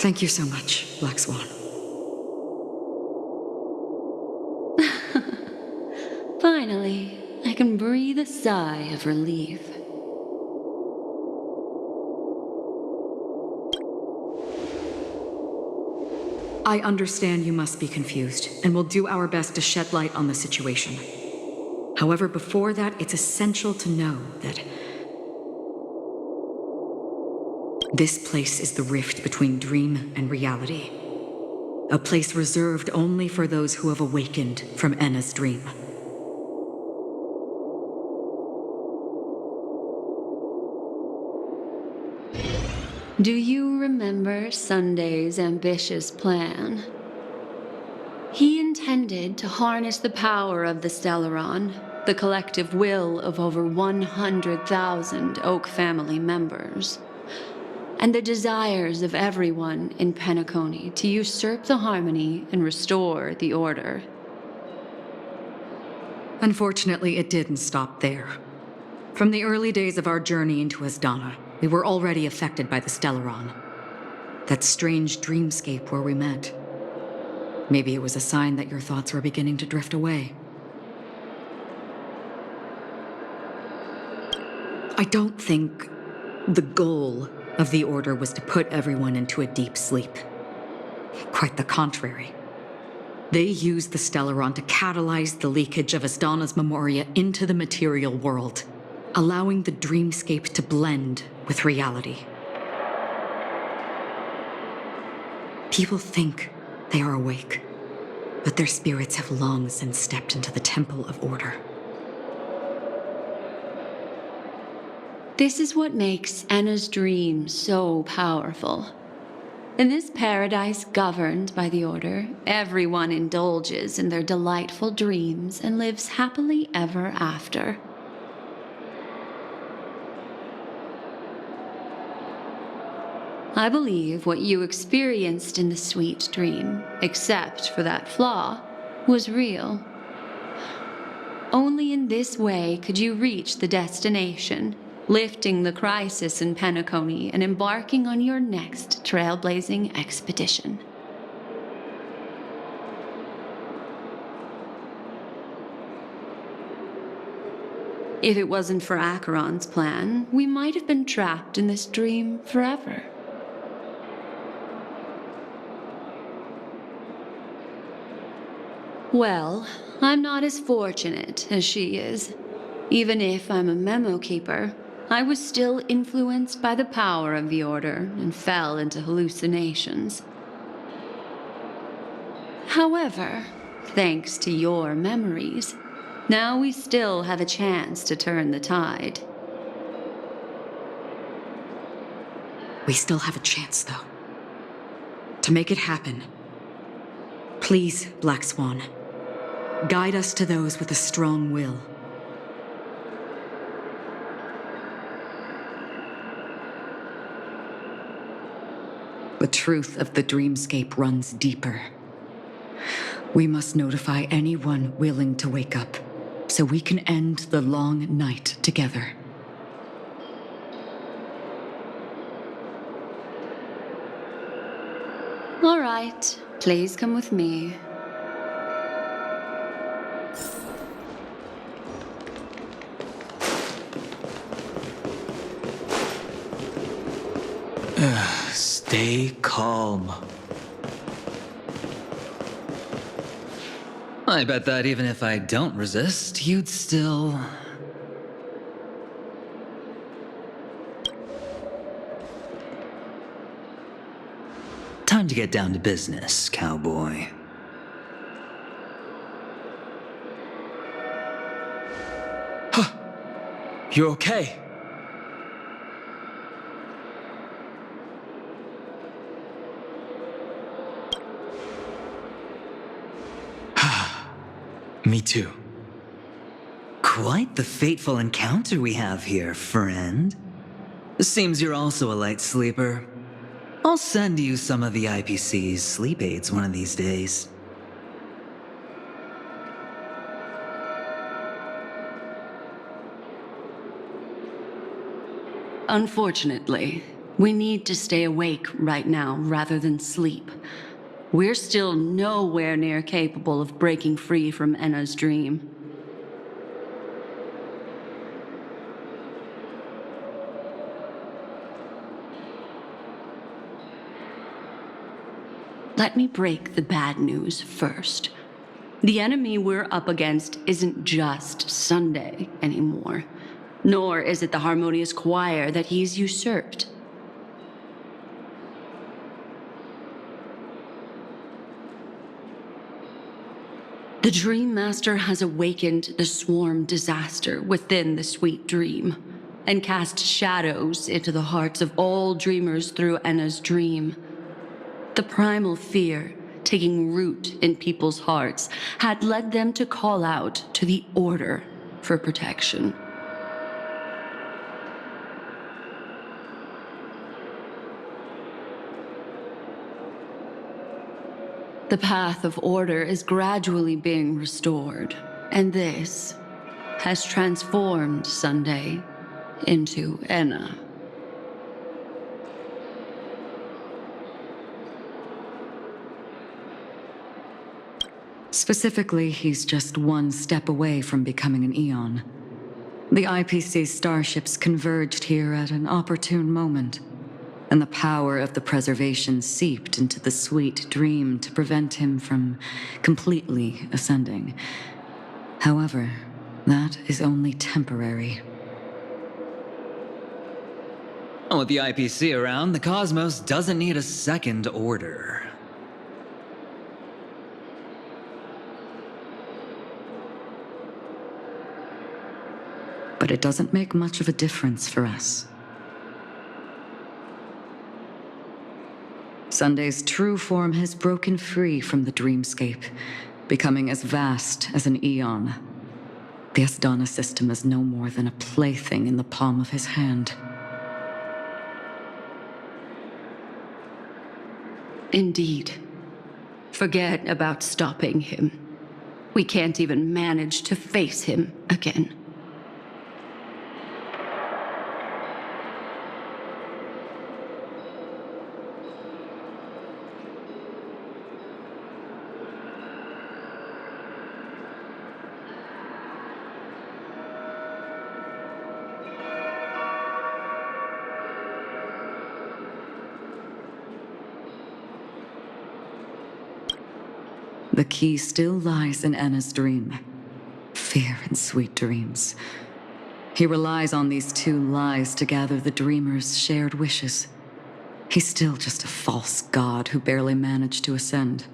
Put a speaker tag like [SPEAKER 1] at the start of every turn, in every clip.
[SPEAKER 1] Thank you so much, Black Swan.
[SPEAKER 2] Finally, I can breathe a sigh of relief.
[SPEAKER 1] I understand you must be confused, and will do our best to shed light on the situation. However, before that, it's essential to know that this place is the rift between dream and reality. A place reserved only for those who have awakened from Enna's dream.
[SPEAKER 2] Do you remember Sunday's ambitious plan? He intended to harness the power of the Stellaron, the collective will of over 100,000 Oak family members, and the desires of everyone in Penacony to usurp the harmony and restore the order.
[SPEAKER 1] Unfortunately, it didn't stop there. From the early days of our journey into Asdana, we were already affected by the Stellaron. That strange dreamscape where we met. Maybe it was a sign that your thoughts were beginning to drift away. I don't think the goal of the Order was to put everyone into a deep sleep. Quite the contrary. They used the Stellaron to catalyze the leakage of Asdana's memoria into the material world, allowing the dreamscape to blend with reality. People think they are awake, but their spirits have long since stepped into the Temple of Order.
[SPEAKER 2] This is what makes Enna's dream so powerful. In this paradise governed by the Order, everyone indulges in their delightful dreams and lives happily ever after. I believe what you experienced in the sweet dream, except for that flaw, was real. Only in this way could you reach the destination, lifting the crisis in Penacony and embarking on your next trailblazing expedition. If it wasn't for Acheron's plan, we might have been trapped in this dream forever. Well, I'm not as fortunate as she is. Even if I'm a memo keeper, I was still influenced by the power of the Order and fell into hallucinations. However, thanks to your memories, now we still have a chance to turn the tide.
[SPEAKER 1] We still have a chance, though. To make it happen, please, Black Swan, guide us to those with a strong will. The truth of the dreamscape runs deeper. We must notify anyone willing to wake up, so we can end the long night together.
[SPEAKER 2] All right, please come with me.
[SPEAKER 3] Stay calm. I bet that even if I don't resist, you'd still... Time to get down to business, cowboy. Huh. You okay? Me too. Quite the fateful encounter we have here, friend. Seems you're also a light sleeper. I'll send you some of the IPC's sleep aids one of these days.
[SPEAKER 2] Unfortunately, We need to stay awake right now rather than sleep. We're still nowhere near capable of breaking free from Enna's dream. Let me break the bad news first. The enemy we're up against isn't just Sunday anymore, nor is it the harmonious choir that he's usurped. The Dream Master has awakened the swarm disaster within the sweet dream, and cast shadows into the hearts of all dreamers through Enna's dream. The primal fear taking root in people's hearts had led them to call out to the Order for protection. The path of order is gradually being restored, and this has transformed Sunday into Enna.
[SPEAKER 1] Specifically, he's just one step away from becoming an Eon. The IPC's starships converged here at an opportune moment, and the power of the preservation seeped into the sweet dream to prevent him from completely ascending. However, that is only temporary.
[SPEAKER 3] With the IPC around, the cosmos doesn't need a second order.
[SPEAKER 1] But it doesn't make much of a difference for us. Sunday's true form has broken free from the dreamscape, becoming as vast as an eon. The Asdana system is no more than a plaything in the palm of his hand.
[SPEAKER 2] Indeed. Forget about stopping him. We can't even manage to face him again.
[SPEAKER 1] The key still lies in Enna's dream. Fear and sweet dreams. He relies on these two lies to gather the dreamers' shared wishes. He's still just a false god who barely managed to ascend.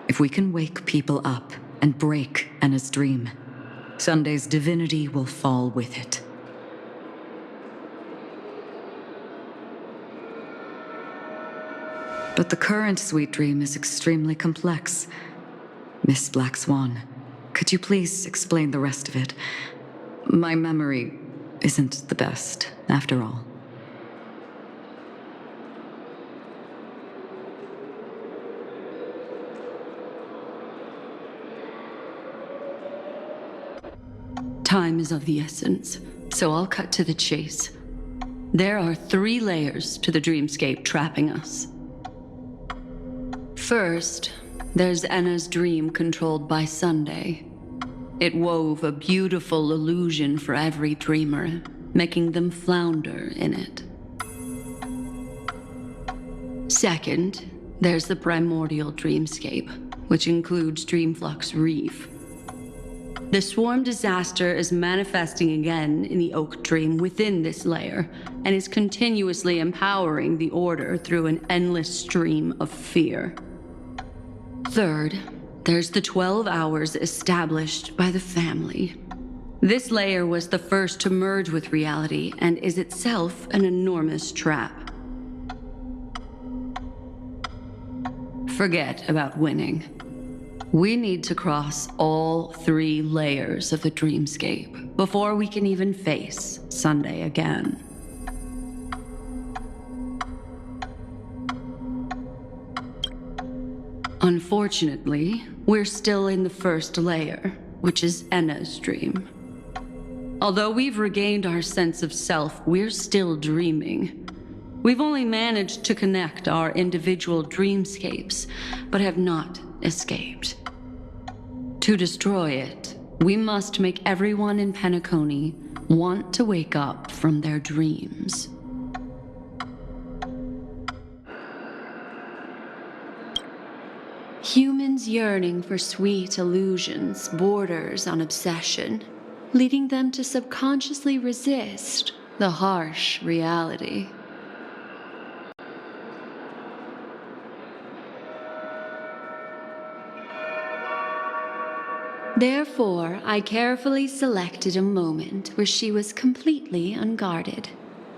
[SPEAKER 1] If we can wake people up and break Enna's dream, Sunday's divinity will fall with it. But the current sweet dream is extremely complex. Miss Black Swan, could you please explain the rest of it? My memory isn't the best, after all.
[SPEAKER 2] Time is of the essence, so I'll cut to the chase. There are 3 layers to the dreamscape trapping us. First, there's Enna's dream controlled by Sunday. It wove a beautiful illusion for every dreamer, making them flounder in it. Second, there's the primordial dreamscape, which includes Dreamflux Reef. The swarm disaster is manifesting again in the Oak Dream within this layer, and is continuously empowering the Order through an endless stream of fear. Third, there's the 12 hours established by the family. This layer was the first to merge with reality and is itself an enormous trap. Forget about winning. We need to cross all 3 layers of the dreamscape before we can even face Sunday again. Unfortunately, we're still in the first layer, which is Enna's dream. Although we've regained our sense of self, we're still dreaming. We've only managed to connect our individual dreamscapes, but have not escaped. To destroy it, we must make everyone in Penacony want to wake up from their dreams. Humans yearning for sweet illusions borders on obsession, leading them to subconsciously resist the harsh reality. Therefore, I carefully selected a moment where she was completely unguarded,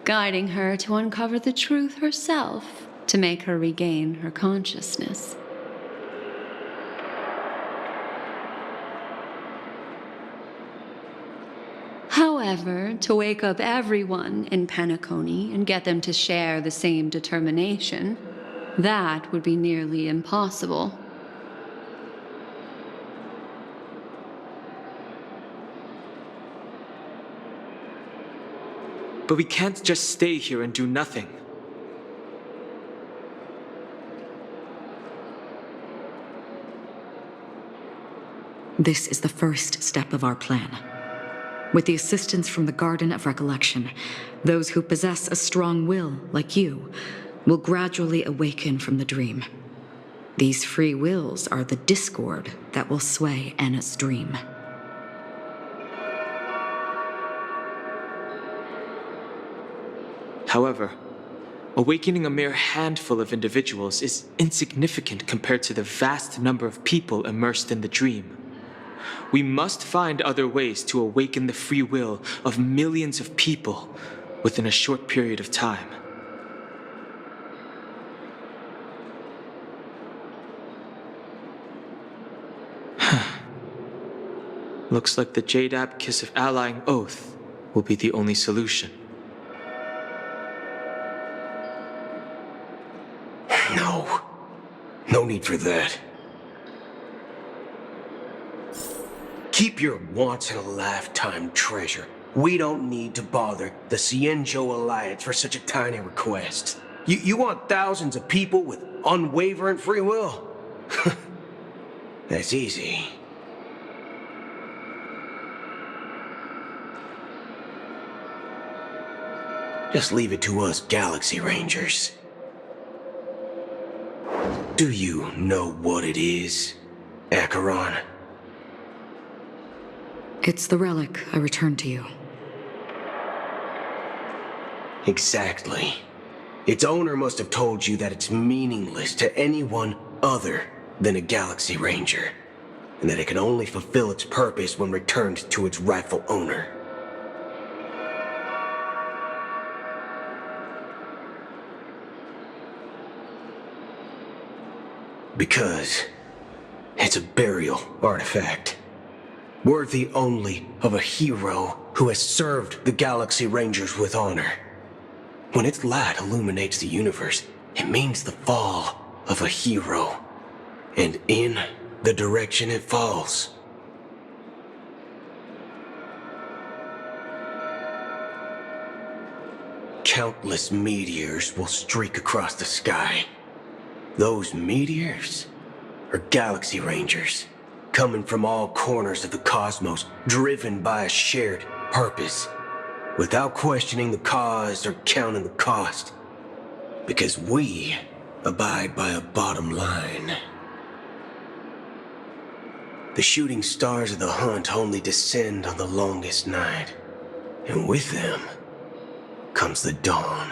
[SPEAKER 2] guiding her to uncover the truth herself to make her regain her consciousness. However, to wake up everyone in Penacony and get them to share the same determination, that would be nearly impossible.
[SPEAKER 4] But we can't just stay here and do nothing.
[SPEAKER 1] This is the first step of our plan. With the assistance from the Garden of Recollection, those who possess a strong will, like you, will gradually awaken from the dream. These free wills are the discord that will sway Anna's dream.
[SPEAKER 4] However, awakening a mere handful of individuals is insignificant compared to the vast number of people immersed in the dream. We must find other ways to awaken the free will of millions of people within a short period of time. Looks like the Jadab Kiss of Allying Oath will be the only solution.
[SPEAKER 5] No need for that. Keep your once-in-a-lifetime treasure. We don't need to bother the Cienjo Alliance for such a tiny request. You want thousands of people with unwavering free will? That's easy. Just leave it to us Galaxy Rangers. Do you know what it is, Acheron?
[SPEAKER 1] It's the relic I returned to you.
[SPEAKER 5] Exactly. Its owner must have told you that it's meaningless to anyone other than a Galaxy Ranger, and that it can only fulfill its purpose when returned to its rightful owner. Because it's a burial artifact, worthy only of a hero who has served the Galaxy Rangers with honor. When its light illuminates the universe, it means the fall of a hero, and in the direction it falls. Countless meteors will streak across the sky. Those meteors are Galaxy Rangers, coming from all corners of the cosmos, driven by a shared purpose, without questioning the cause or counting the cost, because we abide by a bottom line. The shooting stars of the hunt only descend on the longest night, and with them comes the dawn.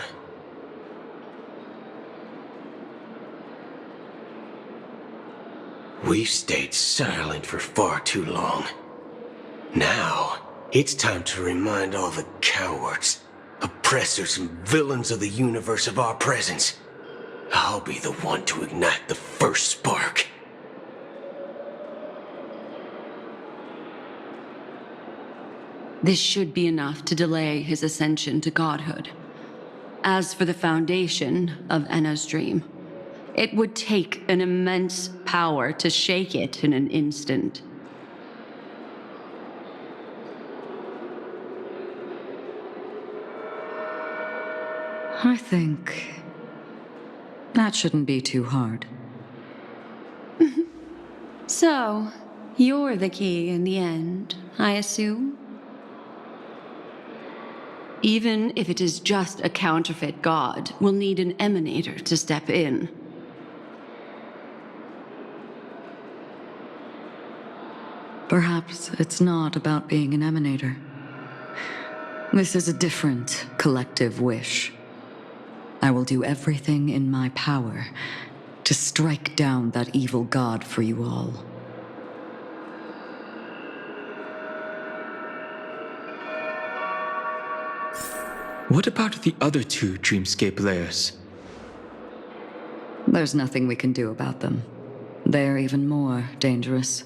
[SPEAKER 5] We've stayed silent for far too long. Now, it's time to remind all the cowards, oppressors, and villains of the universe of our presence. I'll be the one to ignite the first spark.
[SPEAKER 2] This should be enough to delay his ascension to godhood. As for the foundation of Enna's dream, It would take an immense power to shake it in an instant.
[SPEAKER 1] I think that shouldn't be too hard.
[SPEAKER 2] So, you're the key in the end, I assume? Even if it is just a counterfeit god, we'll need an emanator to step in.
[SPEAKER 1] Perhaps it's not about being an emanator. This is a different collective wish. I will do everything in my power to strike down that evil god for you all.
[SPEAKER 4] What about the other two dreamscape layers?
[SPEAKER 1] There's nothing we can do about them. They're even more dangerous.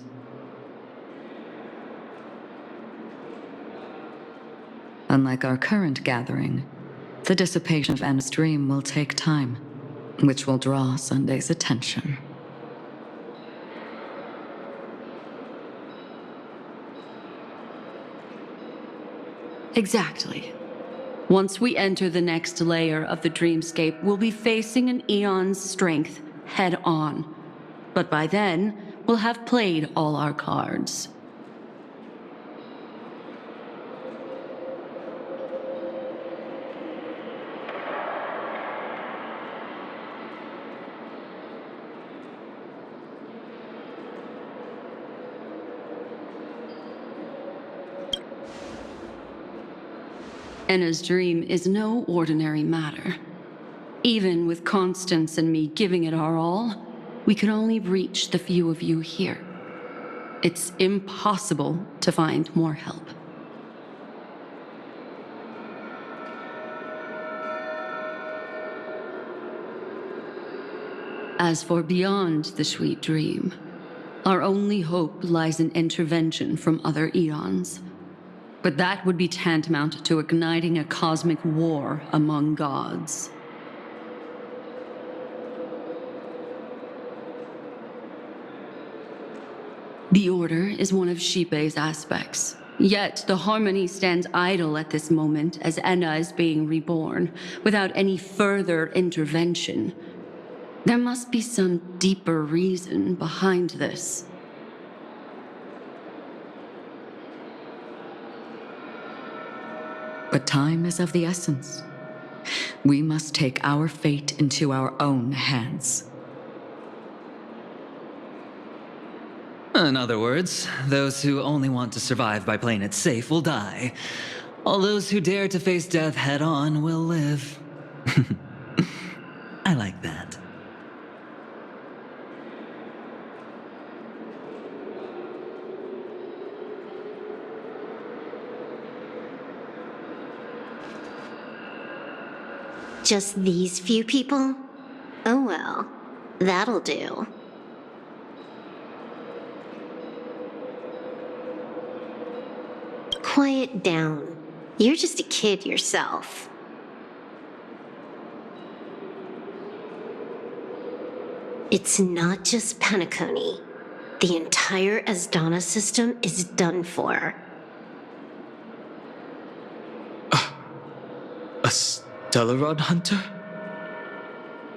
[SPEAKER 1] Unlike our current gathering, the dissipation of Anna's dream will take time, which will draw Sunday's attention.
[SPEAKER 2] Exactly. Once we enter the next layer of the dreamscape, we'll be facing an eon's strength head on. But by then, we'll have played all our cards. Anna's dream is no ordinary matter. Even with Constance and me giving it our all, we can only reach the few of you here. It's impossible to find more help. As for beyond the sweet dream, our only hope lies in intervention from other eons. But that would be tantamount to igniting a cosmic war among gods. The Order is one of Xipe's aspects. Yet the Harmony stands idle at this moment as Enna is being reborn, without any further intervention. There must be some deeper reason behind this.
[SPEAKER 1] But time is of the essence. We must take our fate into our own hands.
[SPEAKER 3] In other words, those who only want to survive by playing it safe will die. All those who dare to face death head on will live. I like that.
[SPEAKER 6] Just these few people? Oh well, that'll do. Quiet down. You're just a kid yourself. It's not just Penacony. The entire Asdana system is done for.
[SPEAKER 4] A Stellaron hunter?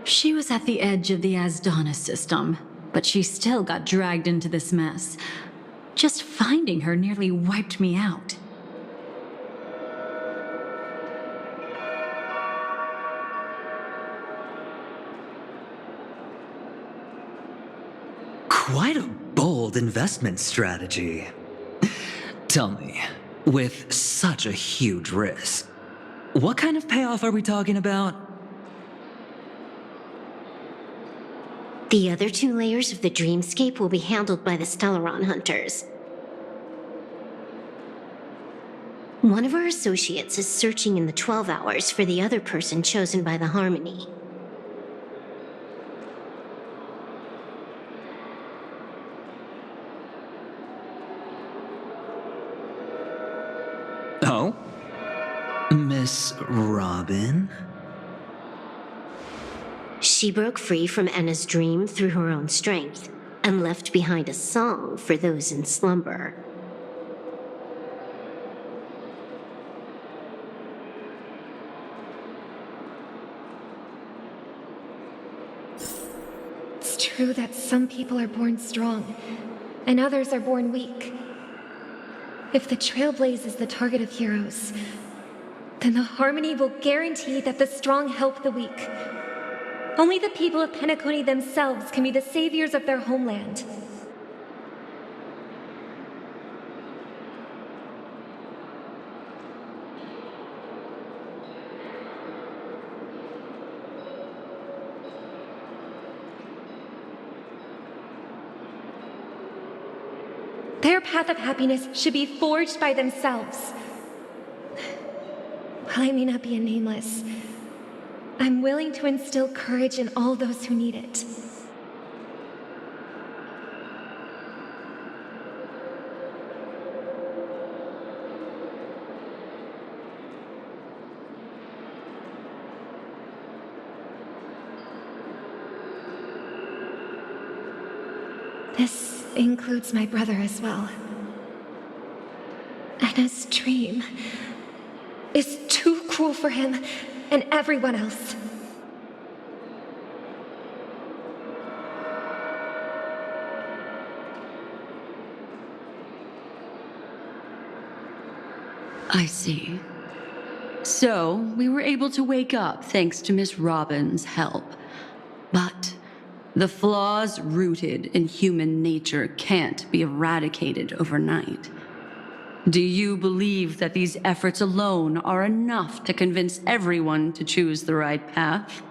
[SPEAKER 7] She was at the edge of the Asdana system, but she still got dragged into this mess. Just finding her nearly wiped me out.
[SPEAKER 3] Quite a bold investment strategy. Tell me, with such a huge risk, what kind of payoff are we talking about?
[SPEAKER 6] The other two layers of the dreamscape will be handled by the Stellaron hunters. One of our associates is searching in the 12 hours for the other person chosen by the Harmony.
[SPEAKER 3] Oh? Miss Robin?
[SPEAKER 6] She broke free from Enna's dream through her own strength and left behind a song for those in slumber.
[SPEAKER 8] It's true that some people are born strong, and others are born weak. If the Trailblaze is the target of heroes, then the Harmony will guarantee that the strong help the weak. Only the people of Penacony themselves can be the saviors of their homeland. Their path of happiness should be forged by themselves. While I may not be a nameless, I'm willing to instill courage in all those who need it. This includes my brother as well. Anna's dream is too cruel for him and everyone else.
[SPEAKER 2] I see. So, we were able to wake up thanks to Miss Robin's help. But the flaws rooted in human nature can't be eradicated overnight. Do you believe that these efforts alone are enough to convince everyone to choose the right path?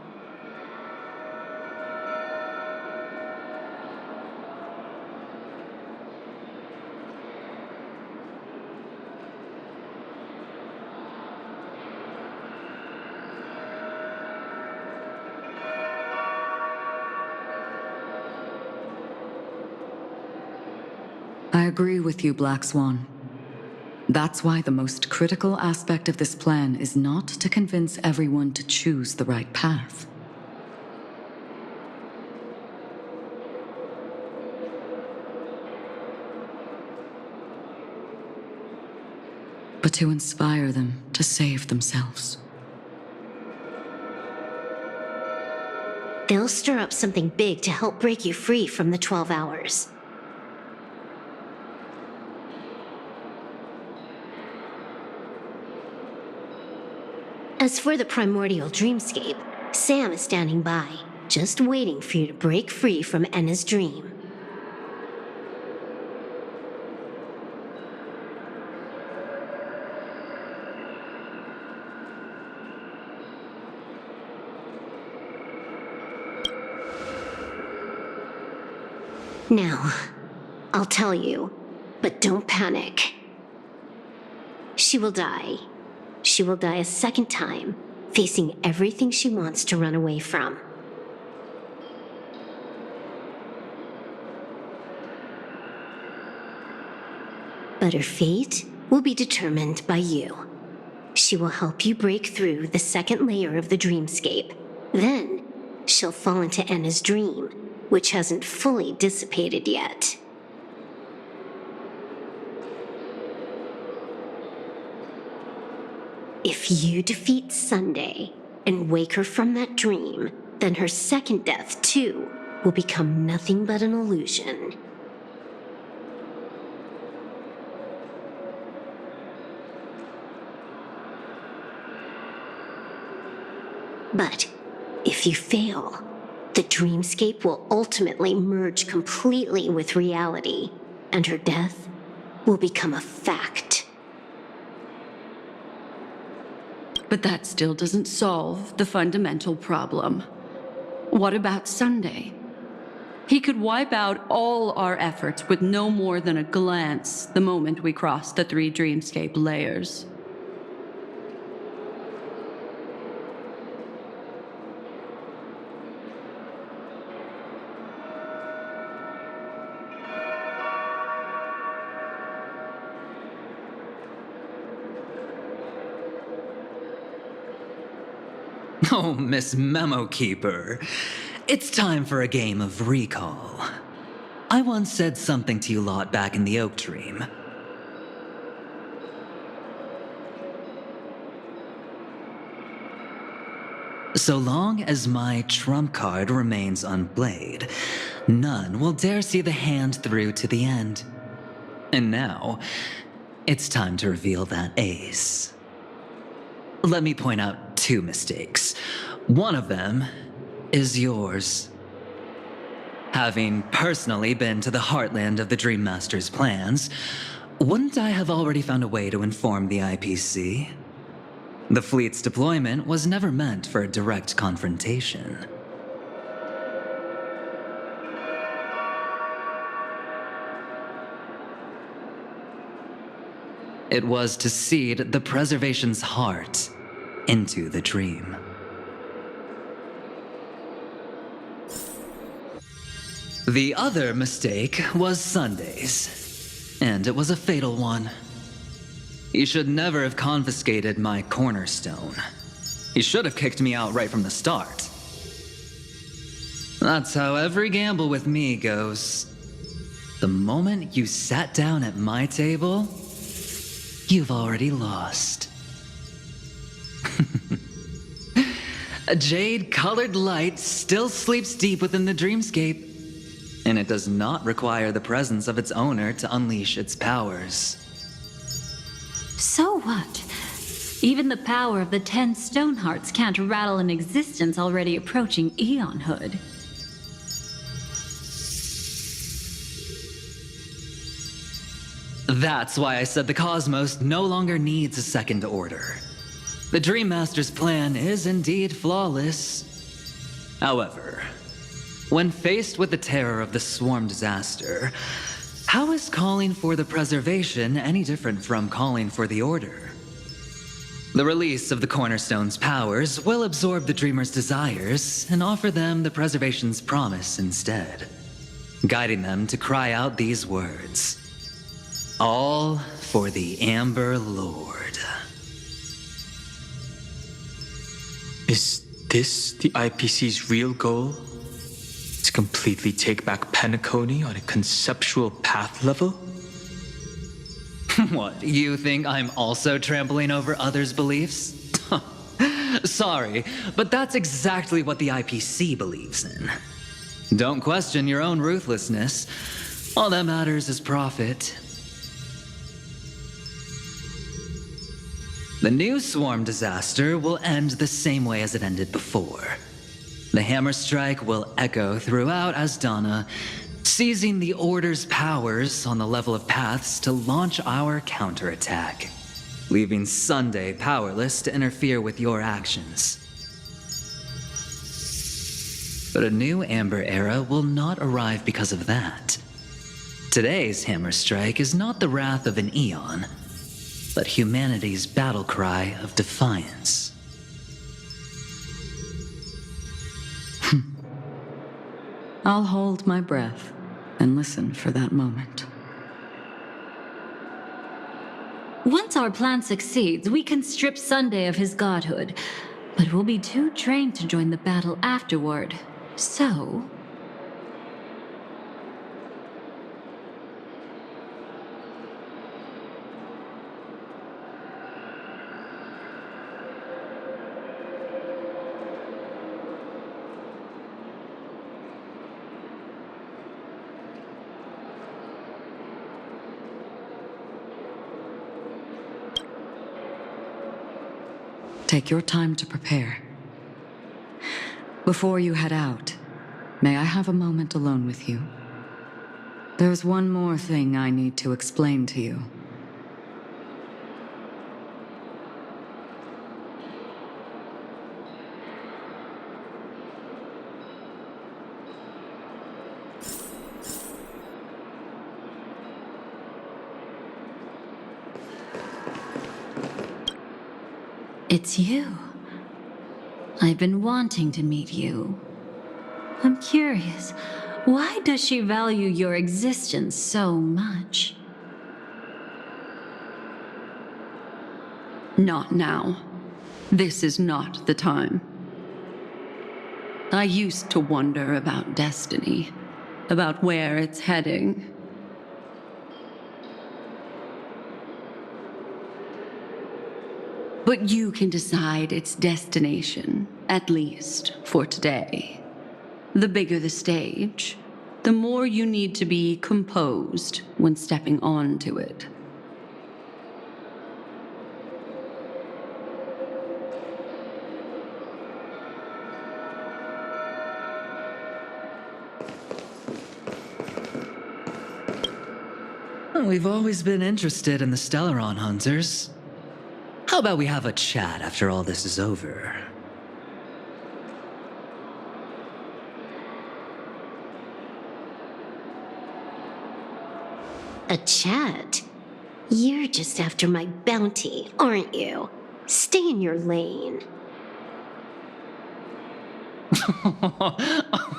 [SPEAKER 1] I agree with you, Black Swan. That's why the most critical aspect of this plan is not to convince everyone to choose the right path. But to inspire them to save themselves.
[SPEAKER 6] They'll stir up something big to help break you free from the 12 hours. As for the primordial dreamscape, Sam is standing by, just waiting for you to break free from Enna's dream. Now, I'll tell you, but don't panic. She will die. She will die a second time, facing everything she wants to run away from. But her fate will be determined by you. She will help you break through the second layer of the dreamscape. Then, she'll fall into Enna's dream, which hasn't fully dissipated yet. If you defeat Sunday and wake her from that dream, then her second death, too, will become nothing but an illusion. But if you fail, the dreamscape will ultimately merge completely with reality, and her death will become a fact.
[SPEAKER 2] But that still doesn't solve the fundamental problem. What about Sunday? He could wipe out all our efforts with no more than a glance the moment we cross the 3 dreamscape layers.
[SPEAKER 3] Oh, Miss Memo Keeper. It's time for a game of recall. I once said something to you lot back in the Oak Dream. So long as my trump card remains unplayed, none will dare see the hand through to the end. And now, it's time to reveal that ace. Let me point out 2 mistakes. One of them is yours. Having personally been to the heartland of the Dream Master's plans, wouldn't I have already found a way to inform the IPC? The fleet's deployment was never meant for a direct confrontation. It was to seed the preservation's heart into the dream. The other mistake was Sundays, and it was a fatal one. You should never have confiscated my cornerstone. You should have kicked me out right from the start. That's how every gamble with me goes. The moment you sat down at my table, you've already lost. A jade-colored light still sleeps deep within the dreamscape, and it does not require the presence of its owner to unleash its powers.
[SPEAKER 7] So what? Even the power of the 10 Stonehearts can't rattle an existence already approaching eonhood.
[SPEAKER 3] That's why I said the cosmos no longer needs a second order. The Dream Master's plan is indeed flawless. However, when faced with the terror of the swarm disaster, how is calling for the preservation any different from calling for the order? The release of the Cornerstone's powers will absorb the Dreamer's desires and offer them the preservation's promise instead, guiding them to cry out these words: all for the Amber Lord.
[SPEAKER 4] Is this the IPC's real goal? To completely take back Penacony on a conceptual path level?
[SPEAKER 3] What, you think I'm also trampling over others' beliefs? Sorry, but that's exactly what the IPC believes in. Don't question your own ruthlessness. All that matters is profit. The new swarm disaster will end the same way as it ended before. The hammer strike will echo throughout Asdana, seizing the Order's powers on the level of paths to launch our counterattack, leaving Sunday powerless to interfere with your actions. But a new Amber Era will not arrive because of that. Today's hammer strike is not the wrath of an eon, but humanity's battle cry of defiance.
[SPEAKER 1] I'll hold my breath and listen for that moment.
[SPEAKER 7] Once our plan succeeds, we can strip Sunday of his godhood, but we'll be too drained to join the battle afterward. So...
[SPEAKER 1] Take your time to prepare. Before you head out, may I have a moment alone with you? There's one more thing I need to explain to you.
[SPEAKER 7] It's you. I've been wanting to meet you. I'm curious, why does she value your existence so much?
[SPEAKER 2] Not now. This is not the time. I used to wonder about destiny, about where it's heading. But you can decide its destination, at least for today. The bigger the stage, the more you need to be composed when stepping onto it.
[SPEAKER 3] We've always been interested in the Stellaron hunters. How about we have a chat after all this is over?
[SPEAKER 6] A chat? You're just after my bounty, aren't you? Stay in your lane.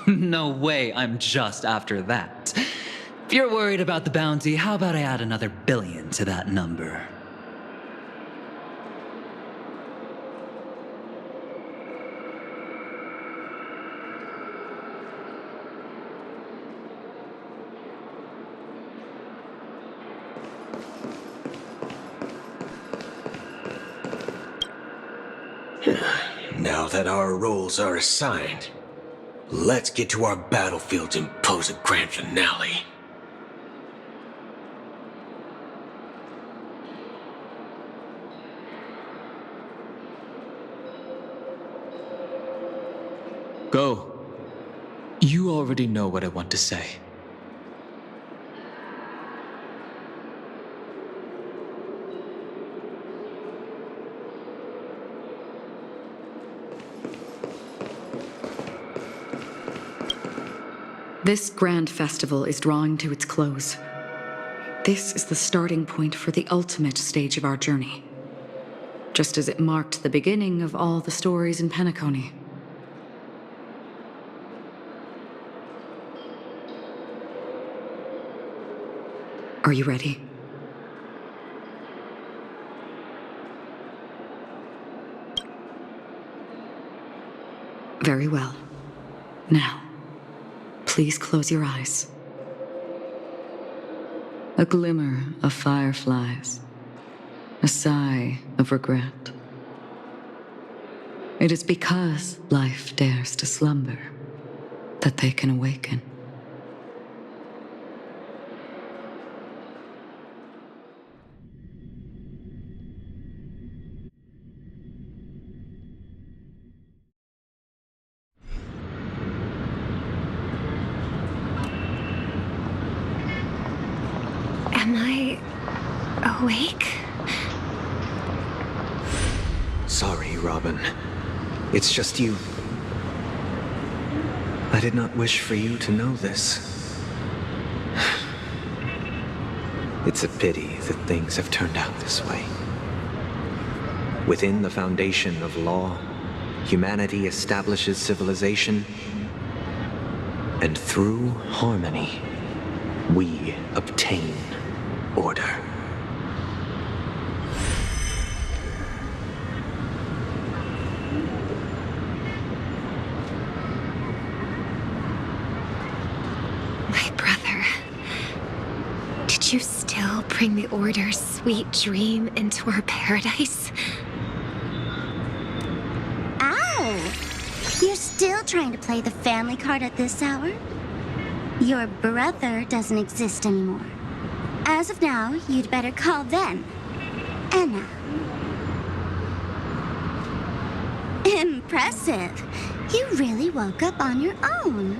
[SPEAKER 3] No way, I'm just after that. If you're worried about the bounty, how about I add another billion to that number?
[SPEAKER 5] Now that our roles are assigned, let's get to our battlefields and pose a grand finale.
[SPEAKER 4] Go. You already know what I want to say.
[SPEAKER 1] This grand festival is drawing to its close. This is the starting point for the ultimate stage of our journey, just as it marked the beginning of all the stories in Penacony. Are you ready? Very well. Now, please close your eyes. A glimmer of fireflies, a sigh of regret. It is because life dares to slumber that they can awaken.
[SPEAKER 8] Am I awake?
[SPEAKER 9] Sorry, Robin. It's just you. I did not wish for you to know this. It's a pity that things have turned out this way. Within the foundation of law, humanity establishes civilization, and through harmony, we obtain order.
[SPEAKER 8] My brother. Did you still bring the Order's sweet dream into our paradise?
[SPEAKER 10] Ow! You're still trying to play the family card at this hour? Your brother doesn't exist anymore. As of now, you'd better call them Anna. Impressive. You really woke up on your own.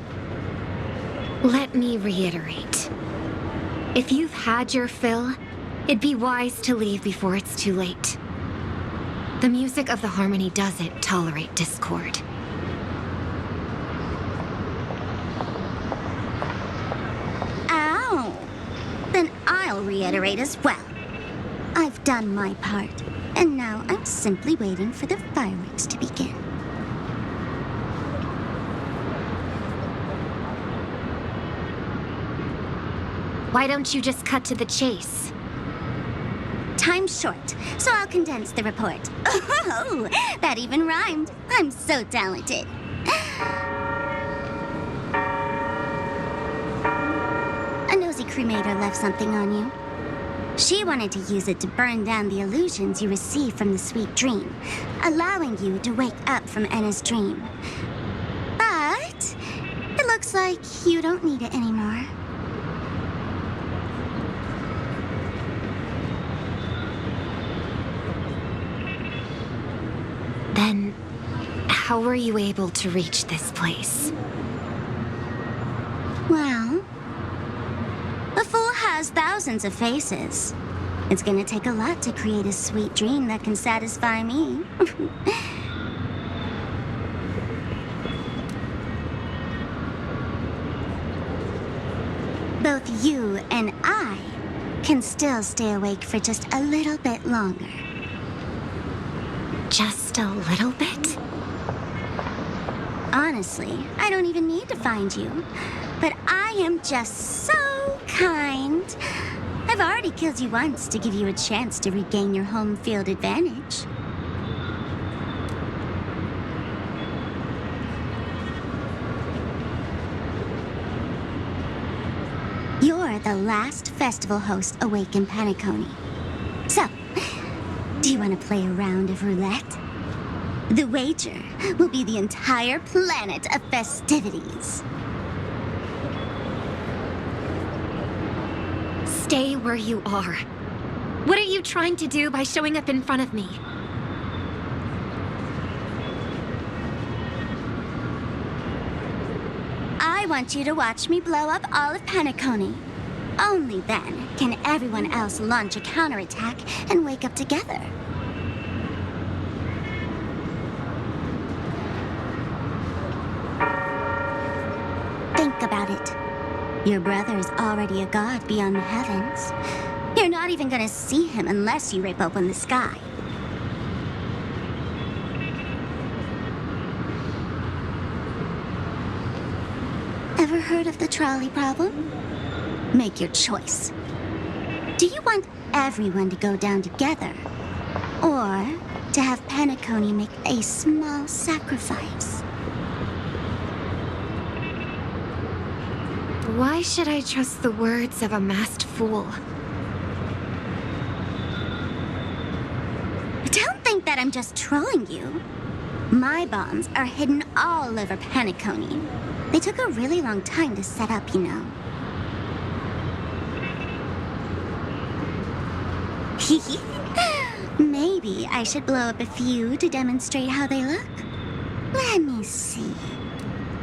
[SPEAKER 8] Let me reiterate. If you've had your fill, it'd be wise to leave before it's too late. The music of the harmony doesn't tolerate discord.
[SPEAKER 10] Ow! Then I'll reiterate as well. I've done my part, and now I'm simply waiting for the fireworks to begin.
[SPEAKER 8] Why don't you just cut to the chase?
[SPEAKER 10] Time's short, so I'll condense the report. Oh, that even rhymed. I'm so talented. cremator left something on you. She wanted to use it to burn down the illusions you received from the sweet dream, allowing you to wake up from Enna's dream. But it looks like you don't need it anymore.
[SPEAKER 8] Then, how were you able to reach this place?
[SPEAKER 10] Well, a fool has thousands of faces. It's gonna take a lot to create a sweet dream that can satisfy me. Both you and I can still stay awake for just a little bit longer.
[SPEAKER 8] Just a little bit?
[SPEAKER 10] Honestly, I don't even need to find you. But I am just so kind. I've already killed you once to give you a chance to regain your home field advantage. You're the last festival host awake in Penacony. So, do you want to play a round of roulette? The wager will be the entire planet of festivities.
[SPEAKER 8] Stay where you are. What are you trying to do by showing up in front of me?
[SPEAKER 10] I want you to watch me blow up all of Penacony. Only then can everyone else launch a counterattack and wake up together. Think about it. Your brother is already a god beyond the heavens. You're not even gonna see him unless you rip open the sky. Ever heard of the trolley problem? Make your choice. Do you want everyone to go down together? Or to have Penacony make a small sacrifice?
[SPEAKER 8] Why should I trust the words of a masked fool?
[SPEAKER 10] Don't think that I'm just trolling you. My bombs are hidden all over Penacony. They took a really long time to set up, you know. Maybe I should blow up a few to demonstrate how they look. Let me see.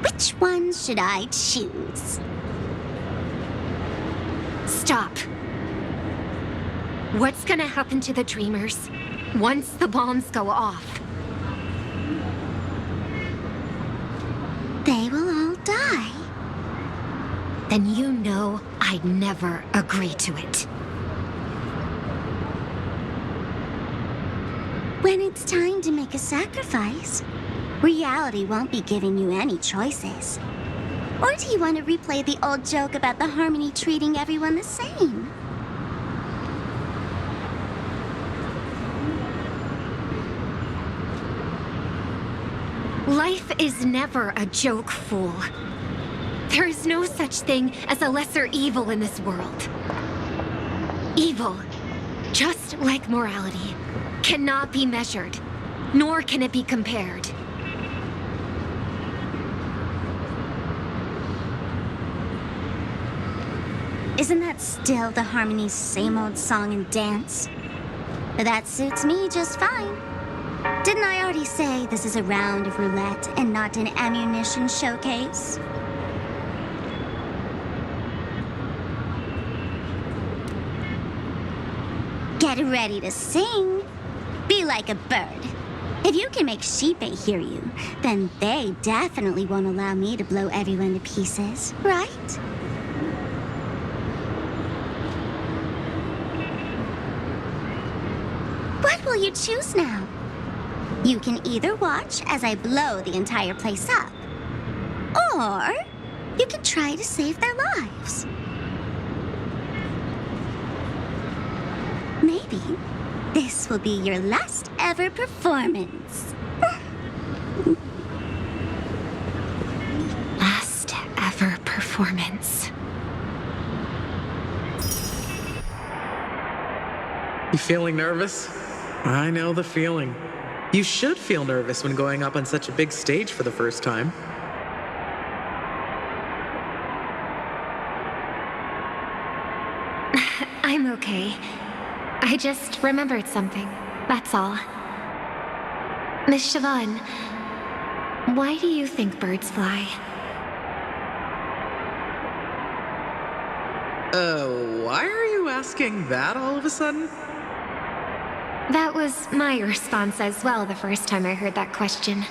[SPEAKER 10] Which one should I choose?
[SPEAKER 8] Stop. What's gonna happen to the Dreamers once the bombs go off?
[SPEAKER 10] They will all die.
[SPEAKER 8] Then you know I'd never agree to it.
[SPEAKER 10] When it's time to make a sacrifice, reality won't be giving you any choices. Or do you want to replay the old joke about the Harmony treating everyone the same?
[SPEAKER 8] Life is never a joke, fool. There is no such thing as a lesser evil in this world. Evil, just like morality, cannot be measured, nor can it be compared.
[SPEAKER 10] Isn't that still the Harmony's same old song and dance? But that suits me just fine. Didn't I already say this is a round of roulette and not an ammunition showcase? Get ready to sing. Be like a bird. If you can make sheepbait hear you, then they definitely won't allow me to blow everyone to pieces, right? What will you choose now? You can either watch as I blow the entire place up, or you can try to save their lives. Maybe this will be your last ever performance.
[SPEAKER 8] Last ever performance.
[SPEAKER 9] Feeling nervous? I know the feeling. You should feel nervous when going up on such a big stage for the first time.
[SPEAKER 8] I'm okay. I just remembered something. That's all. Miss Siobhan, why do you think birds fly?
[SPEAKER 9] Why are you asking that all of a sudden?
[SPEAKER 8] That was my response as well the first time I heard that question.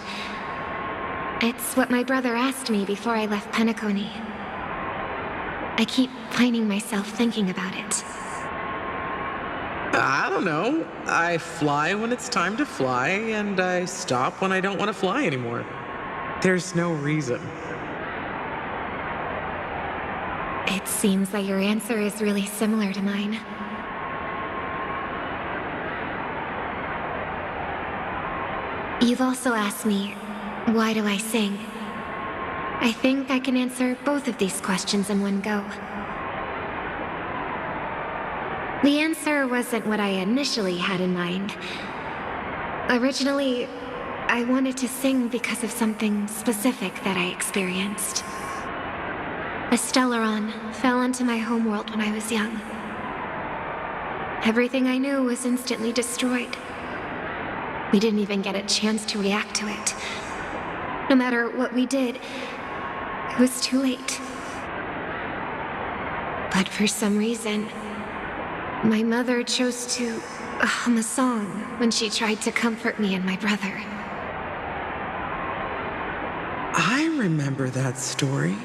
[SPEAKER 8] It's what my brother asked me before I left Penacony. I keep finding myself thinking about it.
[SPEAKER 9] I don't know. I fly when it's time to fly, and I stop when I don't want to fly anymore. There's no reason.
[SPEAKER 8] It seems that your answer is really similar to mine. You've also asked me, why do I sing? I think I can answer both of these questions in one go. The answer wasn't what I initially had in mind. Originally, I wanted to sing because of something specific that I experienced. A Stellaron fell into my homeworld when I was young. Everything I knew was instantly destroyed. We didn't even get a chance to react to it. No matter what we did, it was too late. But for some reason, my mother chose to hum a song when she tried to comfort me and my brother.
[SPEAKER 9] I remember that story.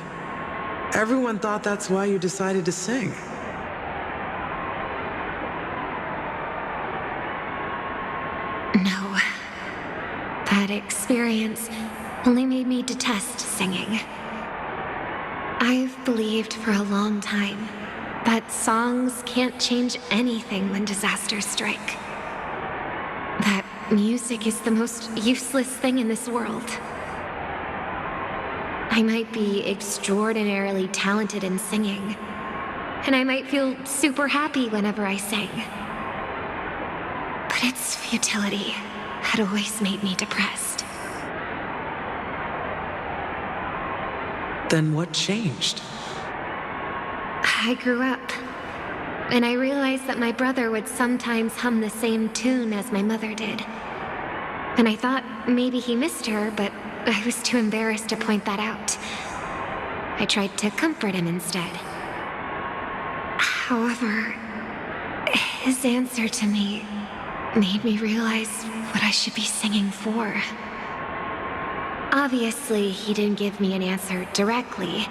[SPEAKER 9] Everyone thought that's why you decided to sing.
[SPEAKER 8] No. That experience only made me detest singing. I've believed for a long time that songs can't change anything when disasters strike. That music is the most useless thing in this world. I might be extraordinarily talented in singing, and I might feel super happy whenever I sing. But its futility had always made me depressed.
[SPEAKER 9] Then what changed?
[SPEAKER 8] I grew up, and I realized that my brother would sometimes hum the same tune as my mother did. And I thought maybe he missed her, but I was too embarrassed to point that out. I tried to comfort him instead. However, his answer to me made me realize what I should be singing for. Obviously, he didn't give me an answer directly,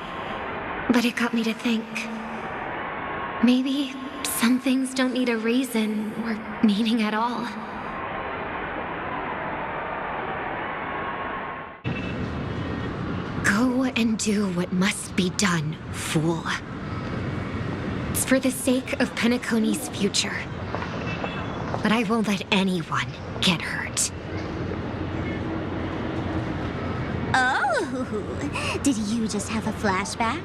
[SPEAKER 8] but it got me to think. Maybe some things don't need a reason or meaning at all. Go and do what must be done, fool. It's for the sake of Penacony's future. But I won't let anyone get hurt.
[SPEAKER 10] Oh, did you just have a flashback?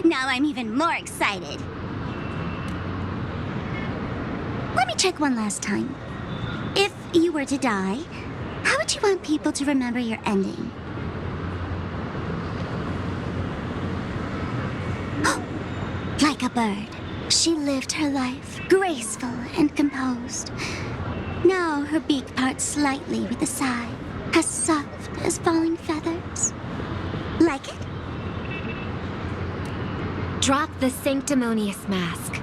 [SPEAKER 10] Now I'm even more excited. Let me check one last time. If you were to die, how would you want people to remember your ending? Like a bird, she lived her life, graceful and composed. Now her beak parts slightly with a sigh, as soft as falling feathers. Like it?
[SPEAKER 8] Drop the sanctimonious mask.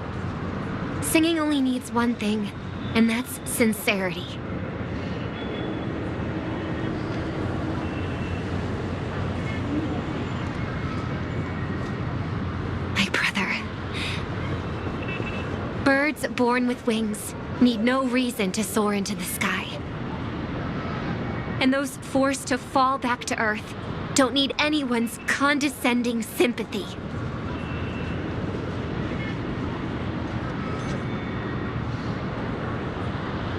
[SPEAKER 8] Singing only needs one thing, and that's sincerity. My brother. Birds born with wings need no reason to soar into the sky. And those forced to fall back to Earth don't need anyone's condescending sympathy.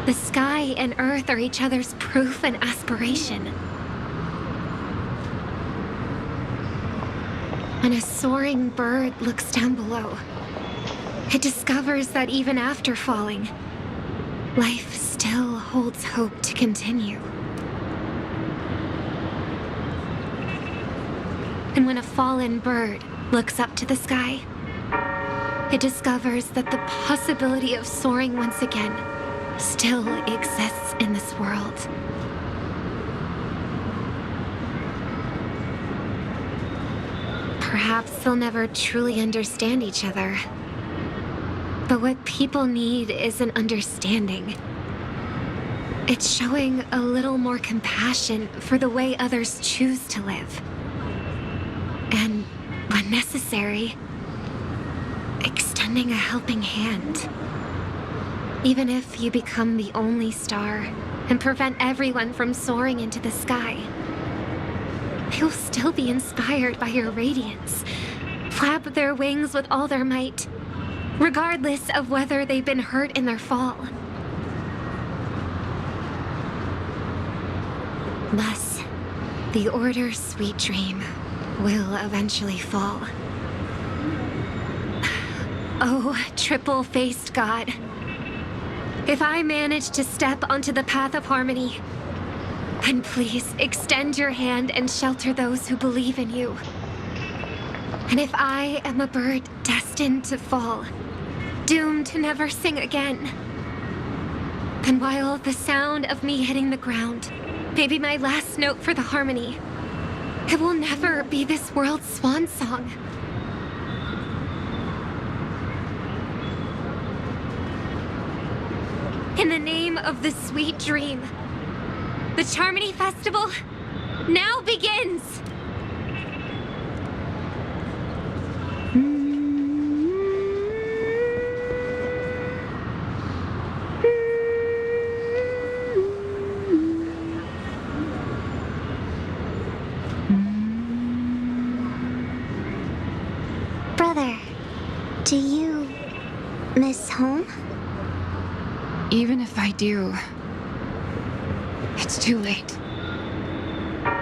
[SPEAKER 8] The sky and Earth are each other's proof and aspiration. When a soaring bird looks down below, it discovers that even after falling, life still holds hope to continue. And when a fallen bird looks up to the sky, it discovers that the possibility of soaring once again still exists in this world. Perhaps they'll never truly understand each other. But what people need is an understanding. It's showing a little more compassion for the way others choose to live. And, when necessary, extending a helping hand. Even if you become the only star and prevent everyone from soaring into the sky, they will still be inspired by your radiance, flap their wings with all their might, regardless of whether they've been hurt in their fall. Thus, the Order's sweet dream will eventually fall. Oh, triple-faced God. If I manage to step onto the path of harmony, then please extend your hand and shelter those who believe in you. And if I am a bird destined to fall, doomed to never sing again, then while the sound of me hitting the ground may be my last note for the harmony, it will never be this world's swan song. In the name of the sweet dream, the Charmony Festival now begins!
[SPEAKER 10] Brother, do you miss home?
[SPEAKER 11] Even if I do, it's too late.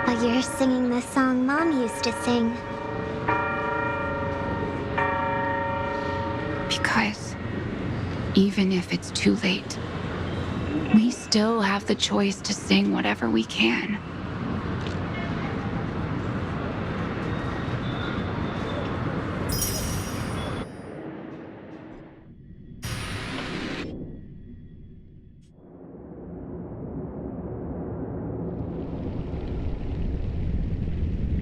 [SPEAKER 10] But you're singing the song Mom used to sing.
[SPEAKER 11] Because even if it's too late, we still have the choice to sing whatever we can.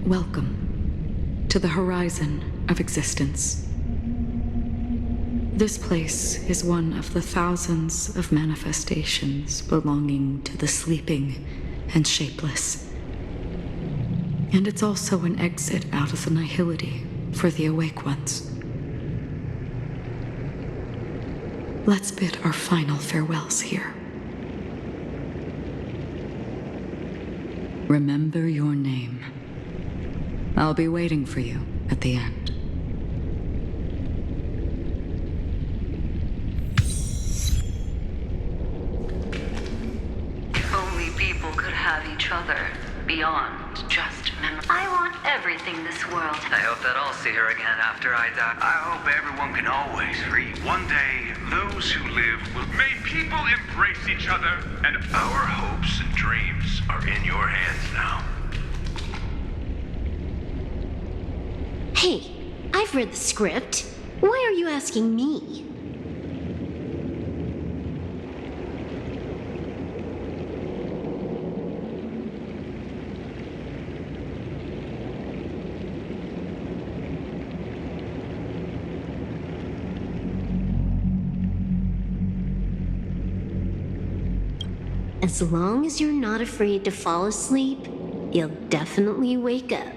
[SPEAKER 1] Welcome to the horizon of existence. This place is one of the thousands of manifestations belonging to the sleeping and shapeless. And it's also an exit out of the nihility for the awake ones. Let's bid our final farewells here. Remember your name. I'll be waiting for you at the end.
[SPEAKER 12] If only people could have each other beyond just memory. I want everything this world.
[SPEAKER 3] I hope that I'll see her again after I die.
[SPEAKER 13] I hope everyone can always free. One day, those who live will... May people embrace each other, and our hopes and dreams are in your hands now.
[SPEAKER 6] Hey, I've read the script. Why are you asking me? As long as you're not afraid to fall asleep, you'll definitely wake up.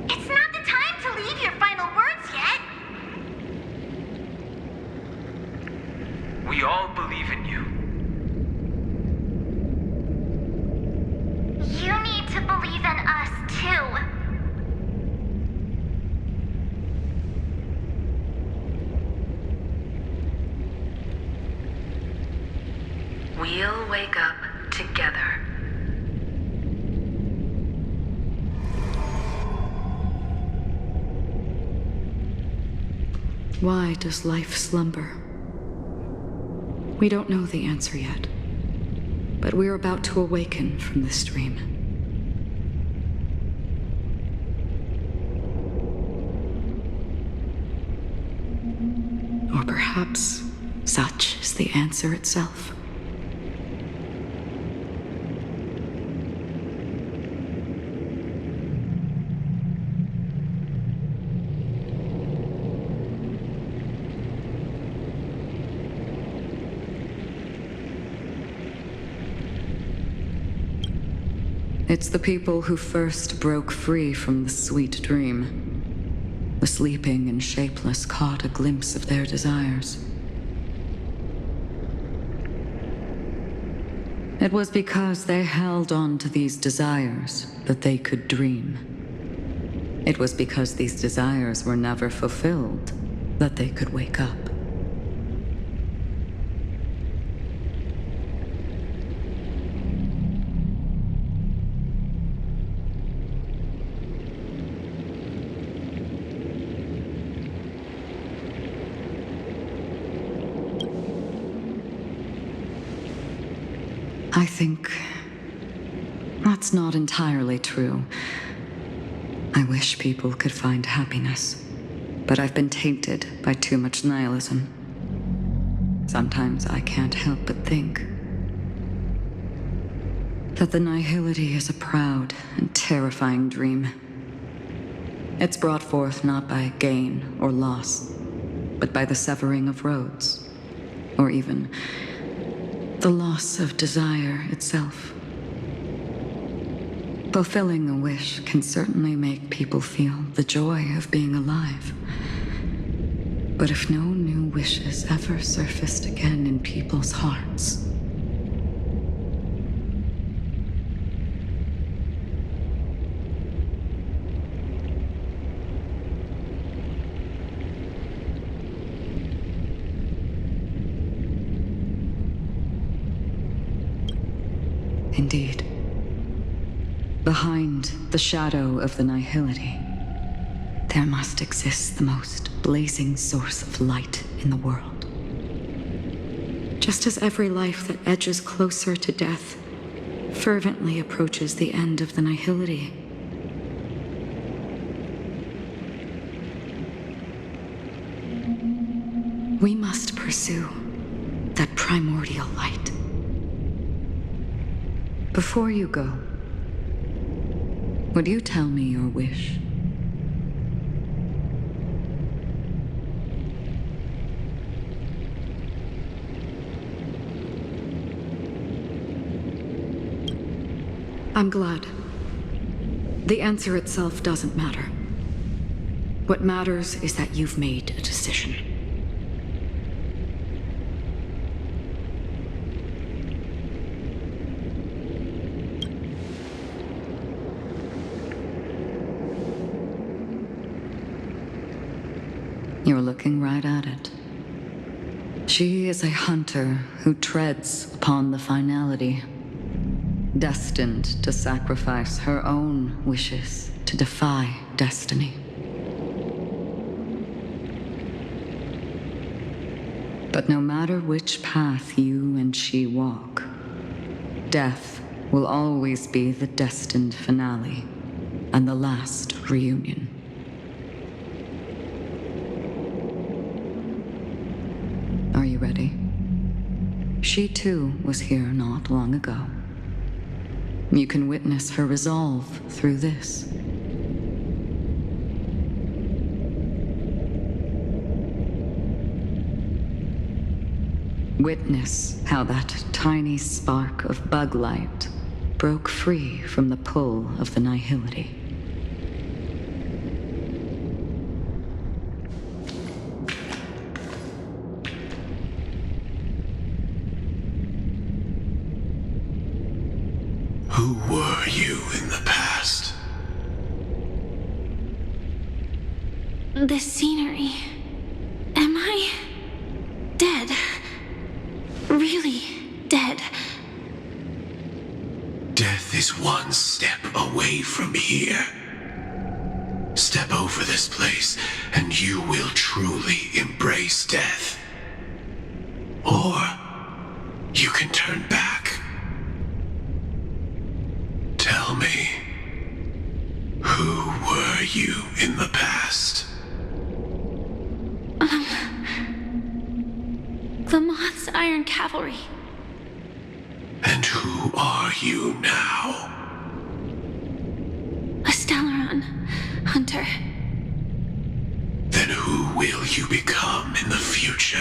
[SPEAKER 10] It's not the time to leave your final words yet.
[SPEAKER 13] We all believe in you.
[SPEAKER 10] You need to believe in us, too.
[SPEAKER 1] Why does life slumber? We don't know the answer yet, but we're about to awaken from this dream. Or perhaps such is the answer itself. It's the people who first broke free from the sweet dream. The sleeping and shapeless caught a glimpse of their desires. It was because they held on to these desires that they could dream. It was because these desires were never fulfilled that they could wake up. I think that's not entirely true. I wish people could find happiness, but I've been tainted by too much nihilism. Sometimes I can't help but think that the nihility is a proud and terrifying dream. It's brought forth not by gain or loss, but by the severing of roads, or even the loss of desire itself. Fulfilling a wish can certainly make people feel the joy of being alive. But if no new wishes ever surfaced again in people's hearts, indeed, behind the shadow of the nihility, there must exist the most blazing source of light in the world. Just as every life that edges closer to death fervently approaches the end of the nihility. We must pursue that primordial light. Before you go, would you tell me your wish? I'm glad. The answer itself doesn't matter. What matters is that you've made a decision. You're looking right at it. She is a hunter who treads upon the finality, destined to sacrifice her own wishes to defy destiny. But no matter which path you and she walk, death will always be the destined finale and the last reunion. Are you ready? She too was here not long ago. You can witness her resolve through this. Witness how that tiny spark of bug light broke free from the pull of the nihility.
[SPEAKER 5] Who were you in the past?
[SPEAKER 6] The scenery. Am I dead? Really dead?
[SPEAKER 5] Death is one step away from here. Step over this place, and you will truly embrace death. Or you can turn back. Tell me, who were you in the past?
[SPEAKER 2] The Moth's Iron Cavalry.
[SPEAKER 5] And who are you now?
[SPEAKER 2] A Stellaron hunter.
[SPEAKER 5] Then who will you become in the future?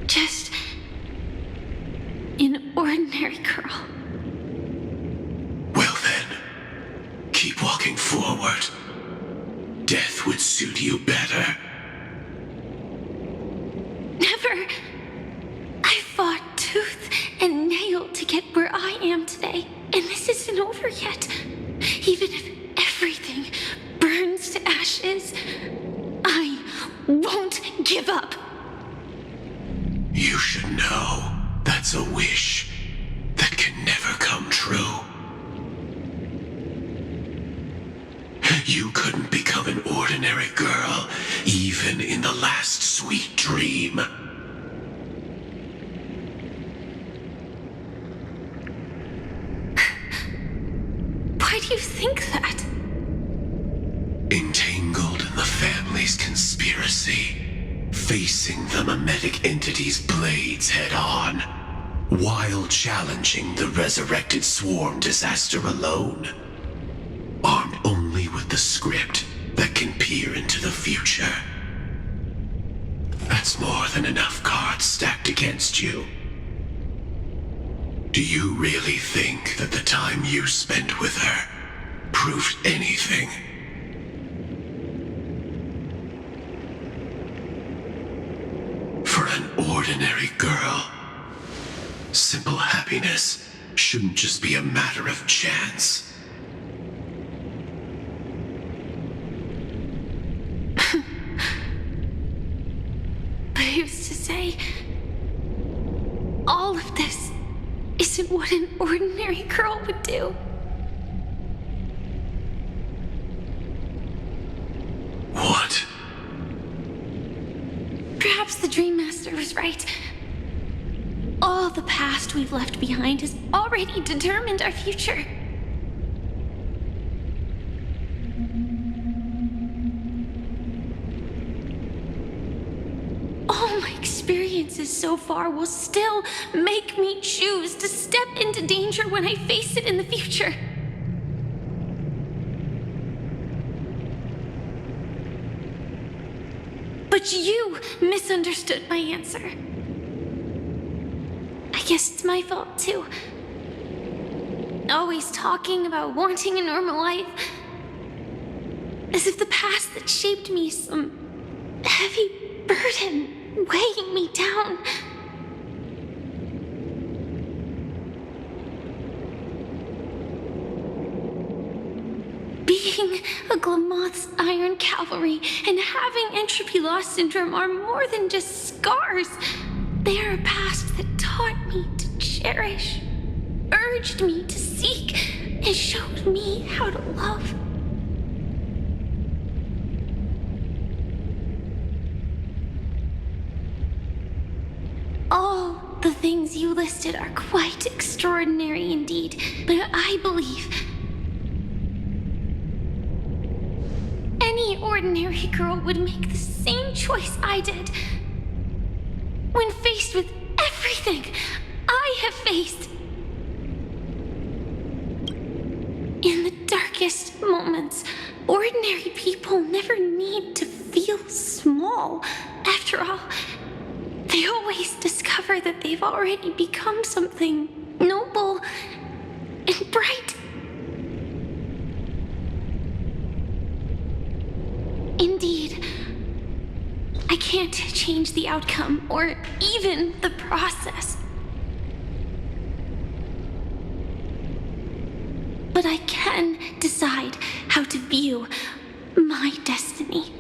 [SPEAKER 2] Just an ordinary girl.
[SPEAKER 5] Well then, keep walking forward. Death would suit you better.
[SPEAKER 2] Never. I fought tooth and nail to get where I am today, and this isn't over yet. Even if everything burns to ashes, I won't give up.
[SPEAKER 5] You should know that's a wish that can never come true. You couldn't become an ordinary girl, even in the last sweet dream.
[SPEAKER 2] Why do you think that?
[SPEAKER 5] Entangled in the family's conspiracy, facing the mimetic entity's blades head on, while challenging the resurrected swarm disaster alone. Armed only with the script that can peer into the future. That's more than enough cards stacked against you. Do you really think that the time you spent with her proved anything? For an ordinary girl, simple happiness shouldn't just be a matter of chance.
[SPEAKER 2] But who's to say all of this isn't what an ordinary girl would do?
[SPEAKER 5] What?
[SPEAKER 2] Perhaps the Dream Master was right. All the past we've left behind has already determined our future. All my experiences so far will still make me choose to step into danger when I face it in the future. But you misunderstood my answer. I guess it's my fault, too. Always talking about wanting a normal life. As if the past that shaped me is some heavy burden weighing me down. Being a Glamoth's Iron Cavalry and having entropy loss syndrome are more than just scars. They are a past that taught me to cherish, urged me to seek, and showed me how to love. All the things you listed are quite extraordinary indeed, but I believe any ordinary girl would make the same choice I did. When faced with everything I have faced. In the darkest moments, ordinary people never need to feel small. After all, they always discover that they've already become something noble and bright. Indeed, I can't change the outcome or even the process. But I can decide how to view my destiny.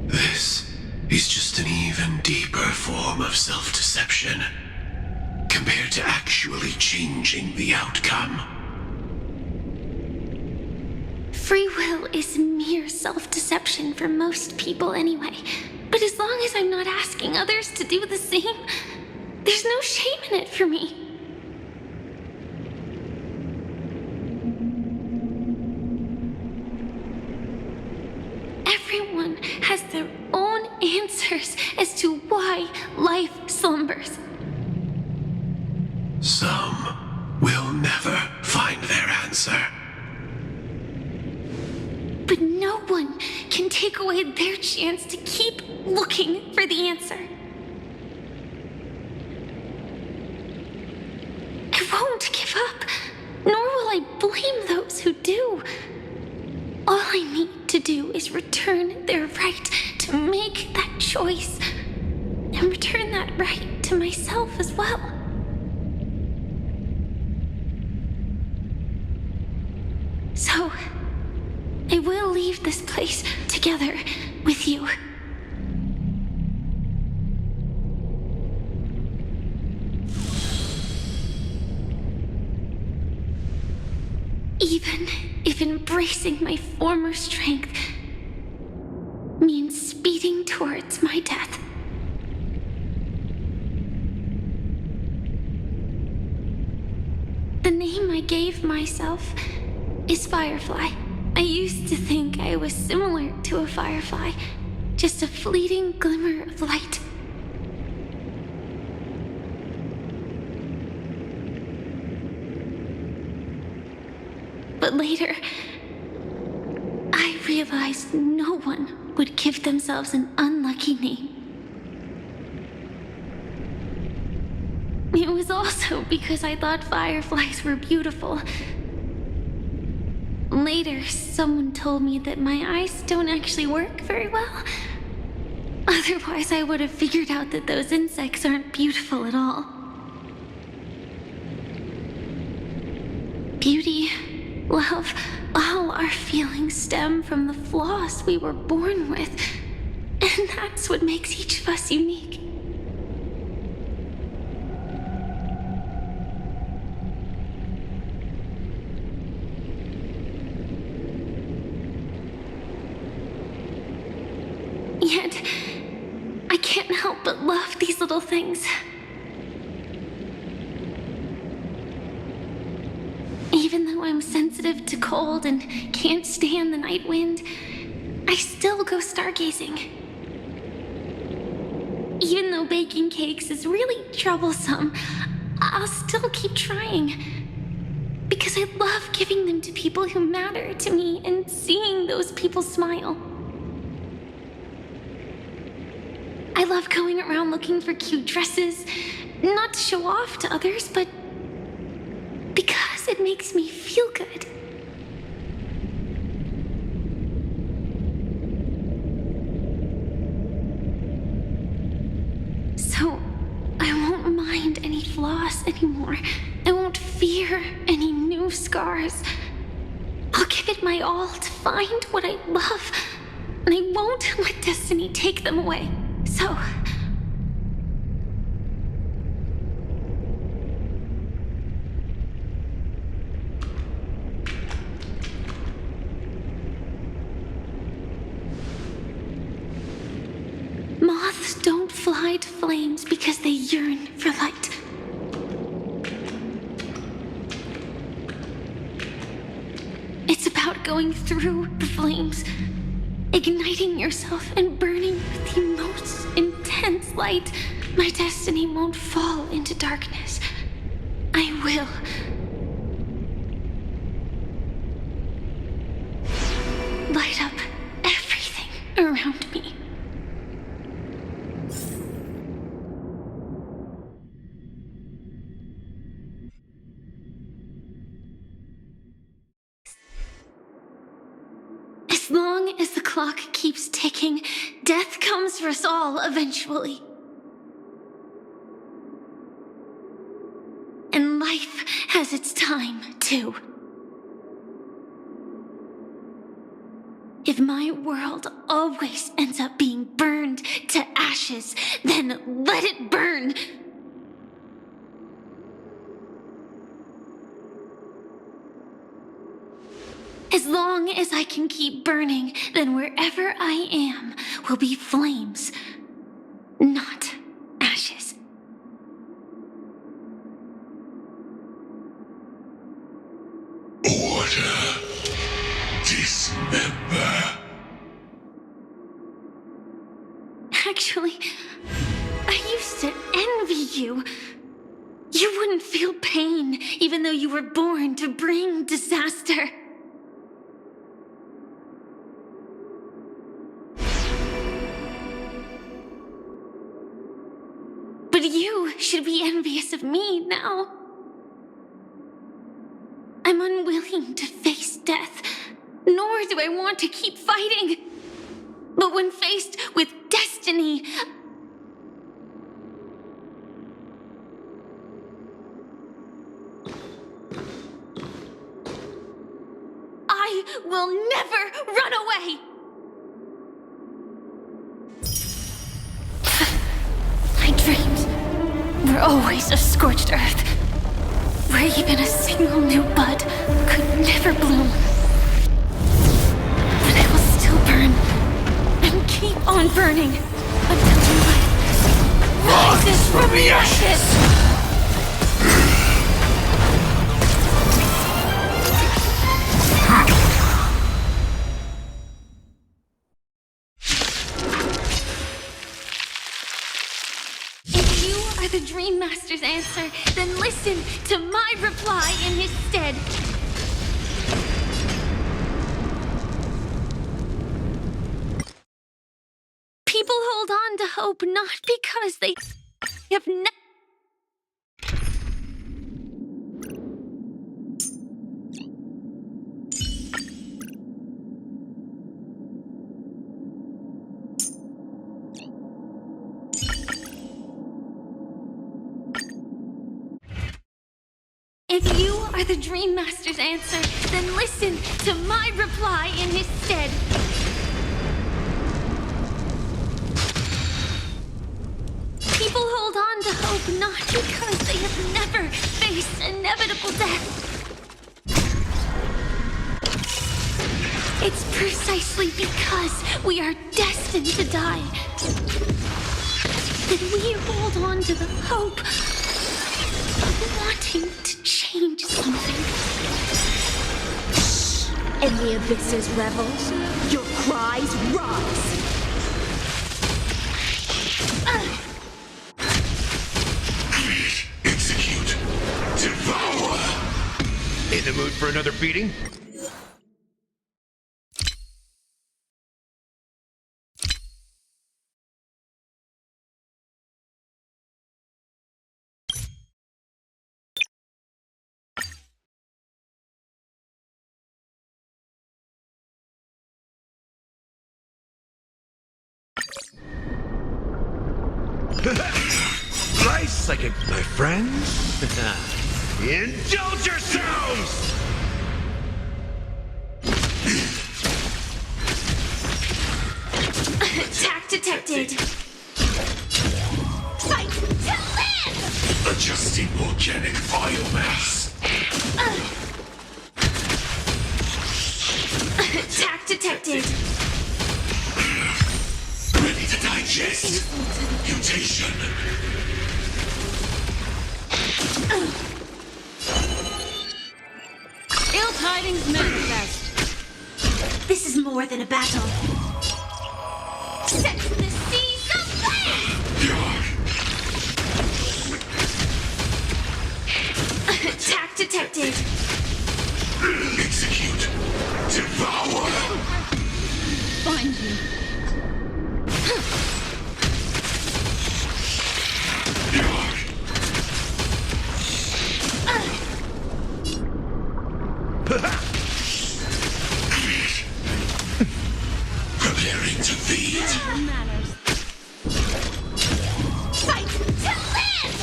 [SPEAKER 5] This is just an even deeper form of self-deception.
[SPEAKER 13] compared to actually changing the outcome.
[SPEAKER 8] Free will is mere self-deception for most people anyway. But as long as I'm not asking others to do the same, there's no shame in it for me. Everyone has their own answers as to why life slumbers.
[SPEAKER 13] Some will never find their answer.
[SPEAKER 8] But no one can take away their chance to keep looking for the answer. I won't give up, nor will I blame those who do. All I need to do is return their right to make that choice, and return that right to myself as well. So, I will leave this place together with you. Even if embracing my former strength means speeding towards my death. The name I gave myself is Firefly. I used to think I was similar to a firefly, just a fleeting glimmer of light. But later, I realized no one would give themselves an unlucky name. It was also because I thought fireflies were beautiful. Later, someone told me that my eyes don't actually work very well. Otherwise, I would have figured out that those insects aren't beautiful at all. Beauty, love, all our feelings stem from the flaws we were born with. And that's what makes each of us unique. Yet, I can't help but love these little things. Even though I'm sensitive to cold and can't stand the night wind, I still go stargazing. Even though baking cakes is really troublesome, I'll still keep trying. Because I love giving them to people who matter to me and seeing those people smile. I love going around looking for cute dresses, not to show off to others, but because it makes me feel good. So, I won't mind any flaws anymore. I won't fear any new scars. I'll give it my all to find what I love, and I won't let destiny take them away. So, moths don't fly to flames because they yearn for light. It's about going through the flames, igniting yourself and burning with the most intense light. My destiny won't fall into darkness. I will. Light up everything around me. As long as the clock keeps ticking, death comes for us all eventually. And life has its time, too. If my world always ends up being burned to ashes, then let it burn.
[SPEAKER 14] As long as I can keep burning, then wherever I am will be flames, not ashes.
[SPEAKER 13] Order. Dismember.
[SPEAKER 14] Actually, I used to envy you. You wouldn't feel pain, even though you were born to bring disaster. But you should be envious of me now. I'm unwilling to face death, nor do I want to keep fighting. But when faced with destiny, I will never run away! My dreams were always of scorched earth, where even a single new bud could never bloom. But I will still burn, and keep on burning, until new life rises from the ashes! The Dream Master's answer, then listen to my reply in his stead. People hold on to hope not because they have If you are the Dream Master's answer, then listen to my reply in his stead. People hold on to hope not because they have never faced inevitable death. It's precisely because we are destined to die that we hold on to the hope of wanting to change something.
[SPEAKER 6] And the abysses revel, your cries rise.
[SPEAKER 13] Create, execute, devour.
[SPEAKER 5] In the mood for another beating? Nice, like my friends. Indulge yourselves!
[SPEAKER 14] Attack detected. Fight to live!
[SPEAKER 13] Adjusting organic biomass.
[SPEAKER 14] Attack detected.
[SPEAKER 13] Ready to digest. Mutation.
[SPEAKER 7] Ill tidings manifest.
[SPEAKER 6] This is more than a battle.
[SPEAKER 14] Set the seas ablaze! Attack detected.
[SPEAKER 13] Execute. Devour.
[SPEAKER 7] Find you.
[SPEAKER 13] Preparing to feed.
[SPEAKER 14] Fight to live!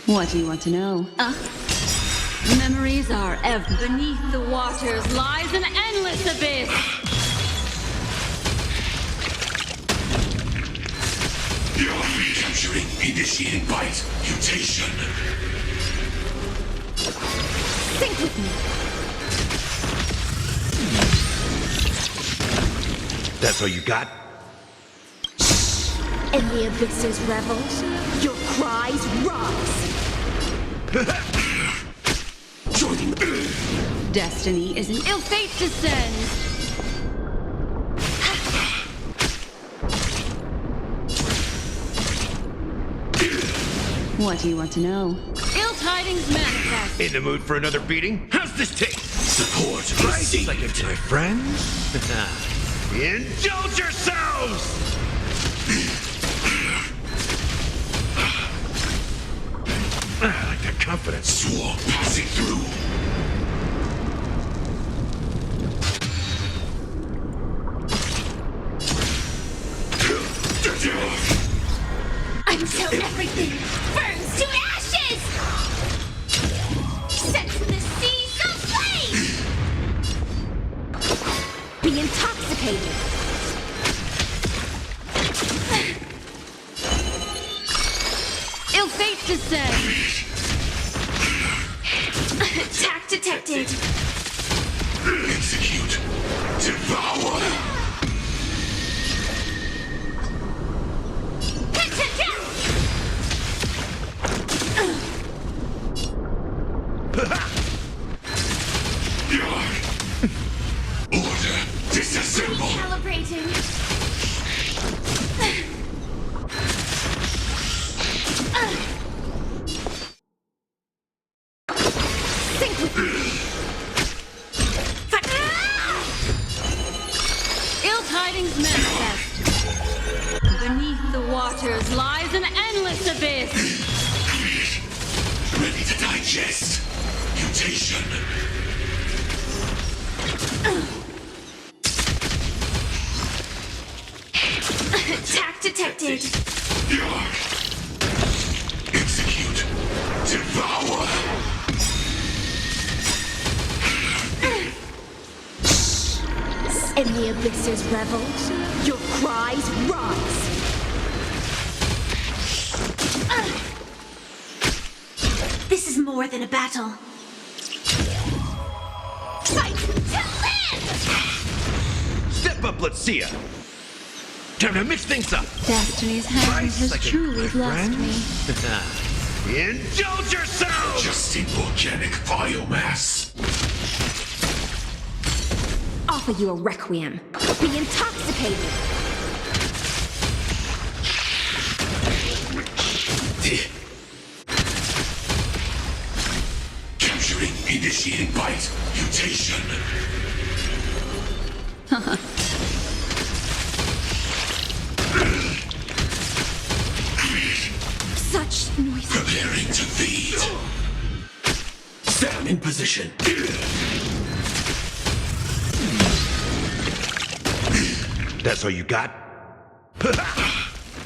[SPEAKER 7] What do you want to know? Memories are ever beneath the waters lies an endless abyss.
[SPEAKER 13] You're recapturing. Initiating bite. Mutation.
[SPEAKER 14] Sink with me.
[SPEAKER 13] That's all you got?
[SPEAKER 14] And the abysses revels. Your cries rise.
[SPEAKER 13] Joining.
[SPEAKER 2] Destiny is an ill fate descends. What do you want to know? Ill tidings manifest.
[SPEAKER 13] In the mood for another beating? How's this taste? Support. Right? Like it, my friends. Indulge yourselves! I like that confidence. Swamp passing through.
[SPEAKER 14] Until everything burns to ashes! Set to the seas of flame! Be intoxicated!
[SPEAKER 2] Ill fate descends.
[SPEAKER 14] Attack detected!
[SPEAKER 13] Execute. Devour. Order disassemble.
[SPEAKER 14] Recalibrating. Sink with me.
[SPEAKER 2] Ill tidings manifest. Beneath the waters lies an endless abyss.
[SPEAKER 13] Ready to digest. Mutation.
[SPEAKER 14] Attack detected!
[SPEAKER 13] Execute. Devour.
[SPEAKER 14] And the abysses revels. Your cries rise. This is more than a battle. Fight to live!
[SPEAKER 13] Step up, let's see ya. Time to mix things up.
[SPEAKER 2] Destiny's hand has truly blessed me.
[SPEAKER 13] Indulge yourself! Adjusting organic biomass.
[SPEAKER 14] Offer you a requiem. Be intoxicated.
[SPEAKER 13] Capturing, initiating bite, mutation.
[SPEAKER 14] Such noise.
[SPEAKER 13] Preparing to feed. Stand in position. That's all you got?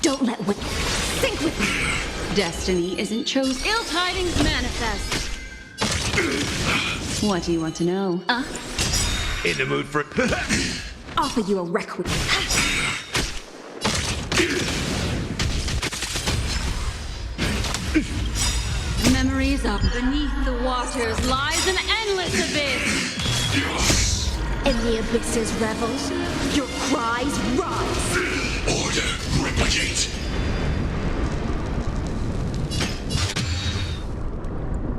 [SPEAKER 14] Don't let what. Sink with me.
[SPEAKER 2] Destiny isn't chose. Ill tidings manifest. What do you want to know?
[SPEAKER 13] In the mood for.
[SPEAKER 14] Offer you a requiem.
[SPEAKER 2] Memories of beneath the waters lies an endless abyss.
[SPEAKER 14] And the abysses revels. Your cries rise.
[SPEAKER 13] Order, replicate.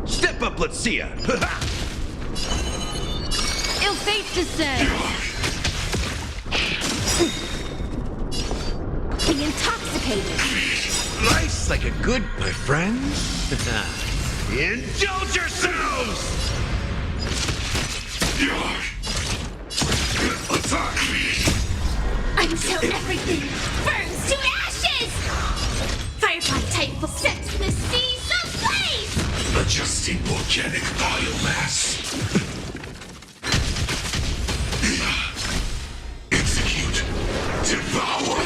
[SPEAKER 13] Step up, let's see ya.
[SPEAKER 2] Ill fate descends.
[SPEAKER 14] Be intoxicated.
[SPEAKER 13] Life's like a good, my friends. Indulge yourselves! Attack me!
[SPEAKER 14] Until everything burns to ashes! Firefly type will set the seas ablaze!
[SPEAKER 13] Adjusting organic biomass. Execute. Devour.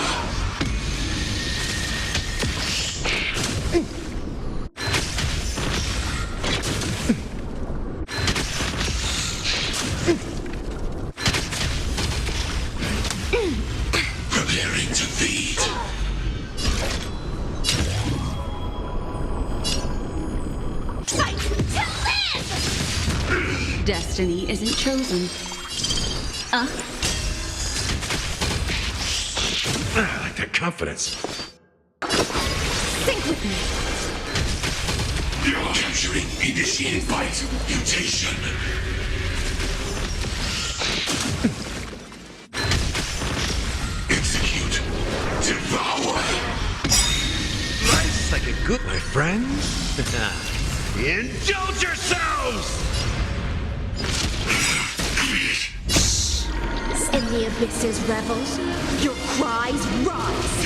[SPEAKER 13] Preparing to feed.
[SPEAKER 14] Fight to live!
[SPEAKER 2] destiny isn't chosen.
[SPEAKER 13] I like that confidence.
[SPEAKER 14] Think with me.
[SPEAKER 13] You're capturing initiated fight mutation. Execute. Devour.
[SPEAKER 5] Life's like a good, my friends. Indulge yourselves!
[SPEAKER 6] In the abyss's revels, your cries rise.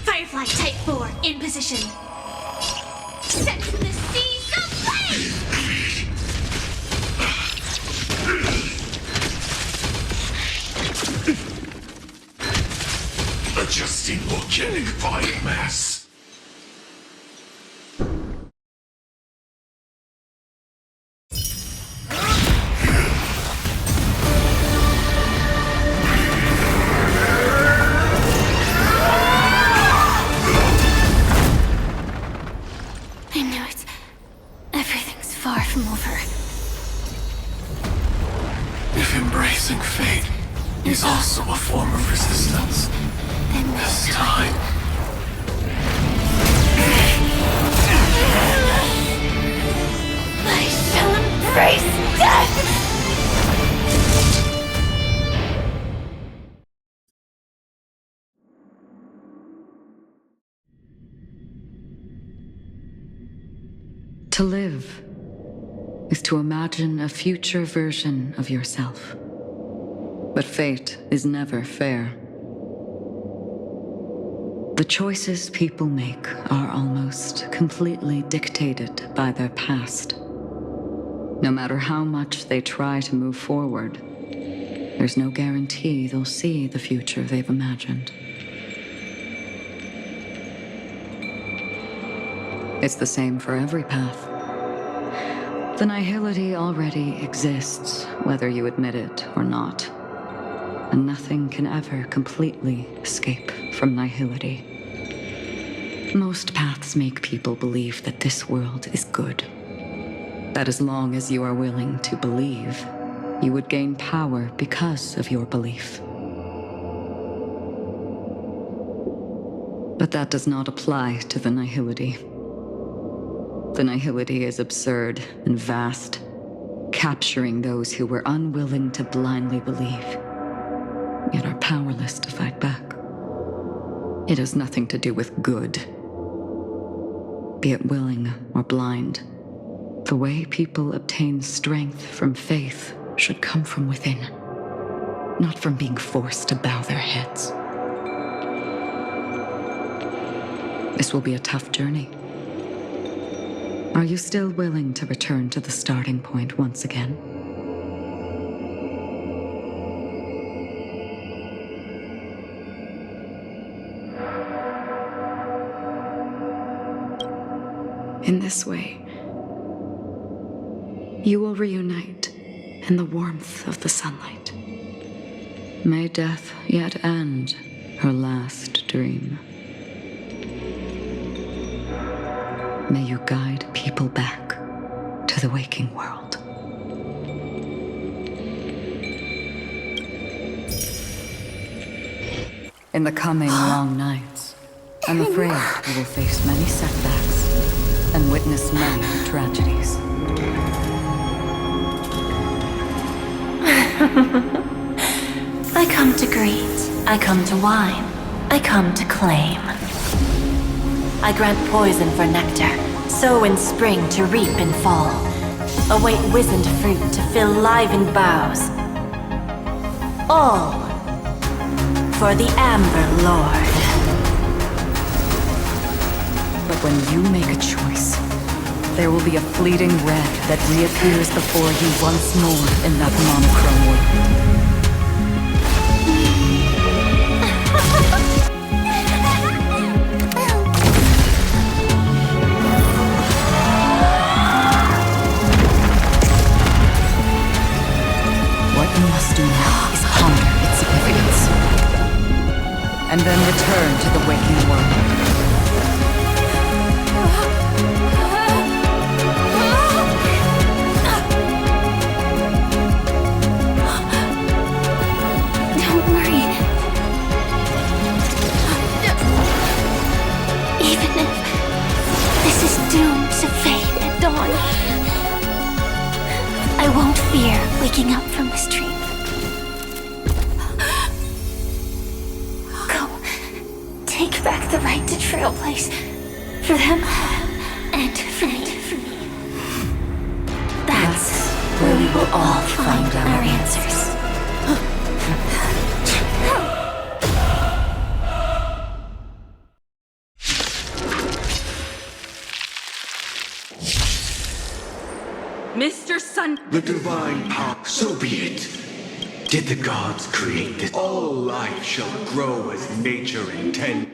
[SPEAKER 14] Firefly Type 4 in position. Set the seas ablaze!
[SPEAKER 13] Adjusting organic biomass.
[SPEAKER 14] I knew it. Everything's far from over.
[SPEAKER 13] If embracing fate is also a form of resistance,
[SPEAKER 14] Then
[SPEAKER 13] this time.
[SPEAKER 14] I shall embrace death!
[SPEAKER 1] To live is to imagine a future version of yourself. But fate is never fair. The choices people make are almost completely dictated by their past. No matter how much they try to move forward, there's no guarantee they'll see the future they've imagined. It's the same for every path. The nihility already exists, whether you admit it or not. And nothing can ever completely escape from nihility. Most paths make people believe that this world is good. That as long as you are willing to believe, you would gain power because of your belief. But that does not apply to the nihility. The nihility is absurd and vast, capturing those who were unwilling to blindly believe, yet are powerless to fight back. It has nothing to do with good. Be it willing or blind, the way people obtain strength from faith should come from within, not from being forced to bow their heads. This will be a tough journey. Are you still willing to return to the starting point once again? In this way, you will reunite in the warmth of the sunlight. May death yet end her last dream. May you guide people back to the waking world. In the coming long nights, I'm afraid you will face many setbacks and witness many tragedies.
[SPEAKER 15] I come to greet, I come to wine, I come to claim. I grant poison for nectar, sow in spring to reap in fall. Await wizened fruit to fill livened boughs. All for the Amber Lord.
[SPEAKER 1] But when you make a choice, there will be a fleeting red that reappears before you once more in that monochrome world. What you must do now is ponder its significance, and then return to the waking world.
[SPEAKER 14] take back the right to Trailblaze. For them, and for me. That's where we will all find our answers.
[SPEAKER 1] Mr. Sun...
[SPEAKER 5] The divine power, so be it. Did the gods create this? All life shall grow as nature intended.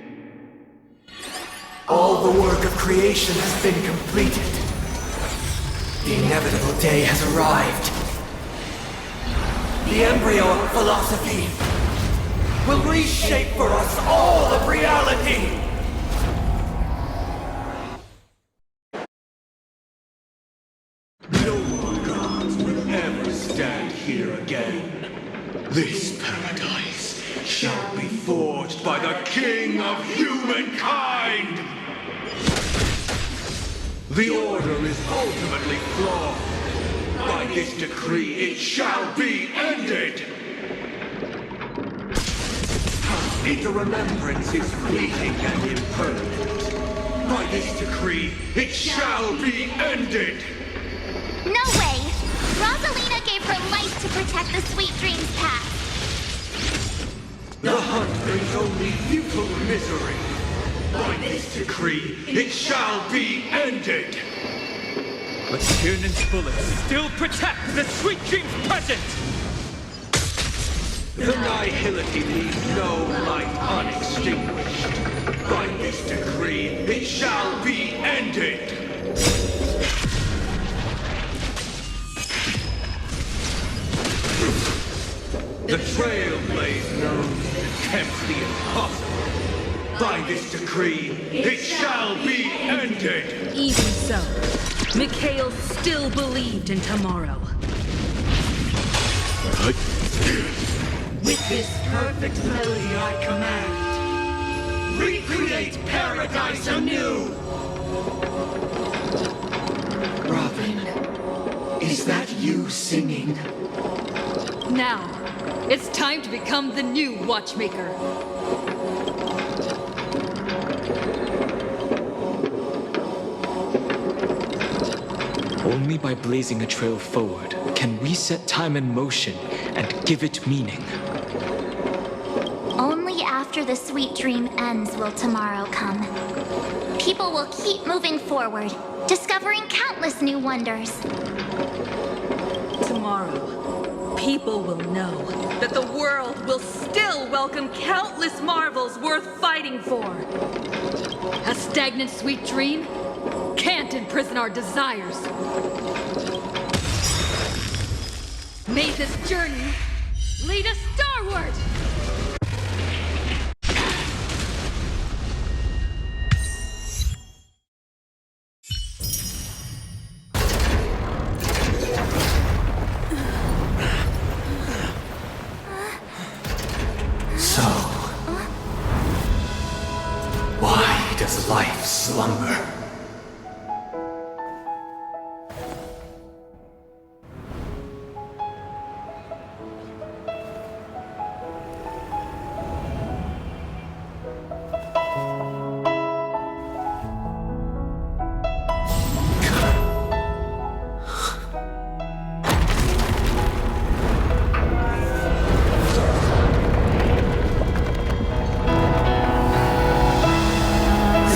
[SPEAKER 16] All the work of creation has been completed. The inevitable day has arrived. The embryo of philosophy will reshape for us all of reality!
[SPEAKER 5] No more gods will ever stand here again. This paradise shall be forged by the King of Humankind! The order is ultimately flawed. By this decree, it shall be ended! Into remembrance is fleeting and impermanent. By this decree, it shall be ended!
[SPEAKER 10] No way! Rosalina gave her life to protect the Sweet Dreams path.
[SPEAKER 5] The hunt brings only futile misery. By this decree, it shall be ended!
[SPEAKER 4] But Tiernan's bullets still protect the Sweet Dreams present!
[SPEAKER 5] The nihility leaves no light unextinguished. By this decree, it shall be ended! The Trailblaze knows attempts the impossible. By this decree, it shall be ended!
[SPEAKER 1] Even so, Mikhail still believed in tomorrow.
[SPEAKER 16] With this perfect melody I command, recreate paradise anew! Robin, is that you singing?
[SPEAKER 1] Now, it's time to become the new Watchmaker.
[SPEAKER 4] Only by blazing a trail forward can we set time in motion and give it meaning.
[SPEAKER 10] Only after the sweet dream ends will tomorrow come. People will keep moving forward, discovering countless new wonders.
[SPEAKER 1] Tomorrow, people will know that the world will still welcome countless marvels worth fighting for. A stagnant sweet dream can't imprison our desires. May this journey lead us starward!
[SPEAKER 16] So, why does life slumber?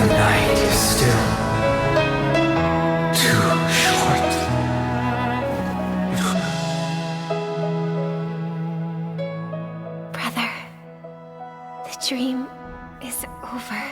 [SPEAKER 16] The night is still too short.
[SPEAKER 8] Brother, the dream is over.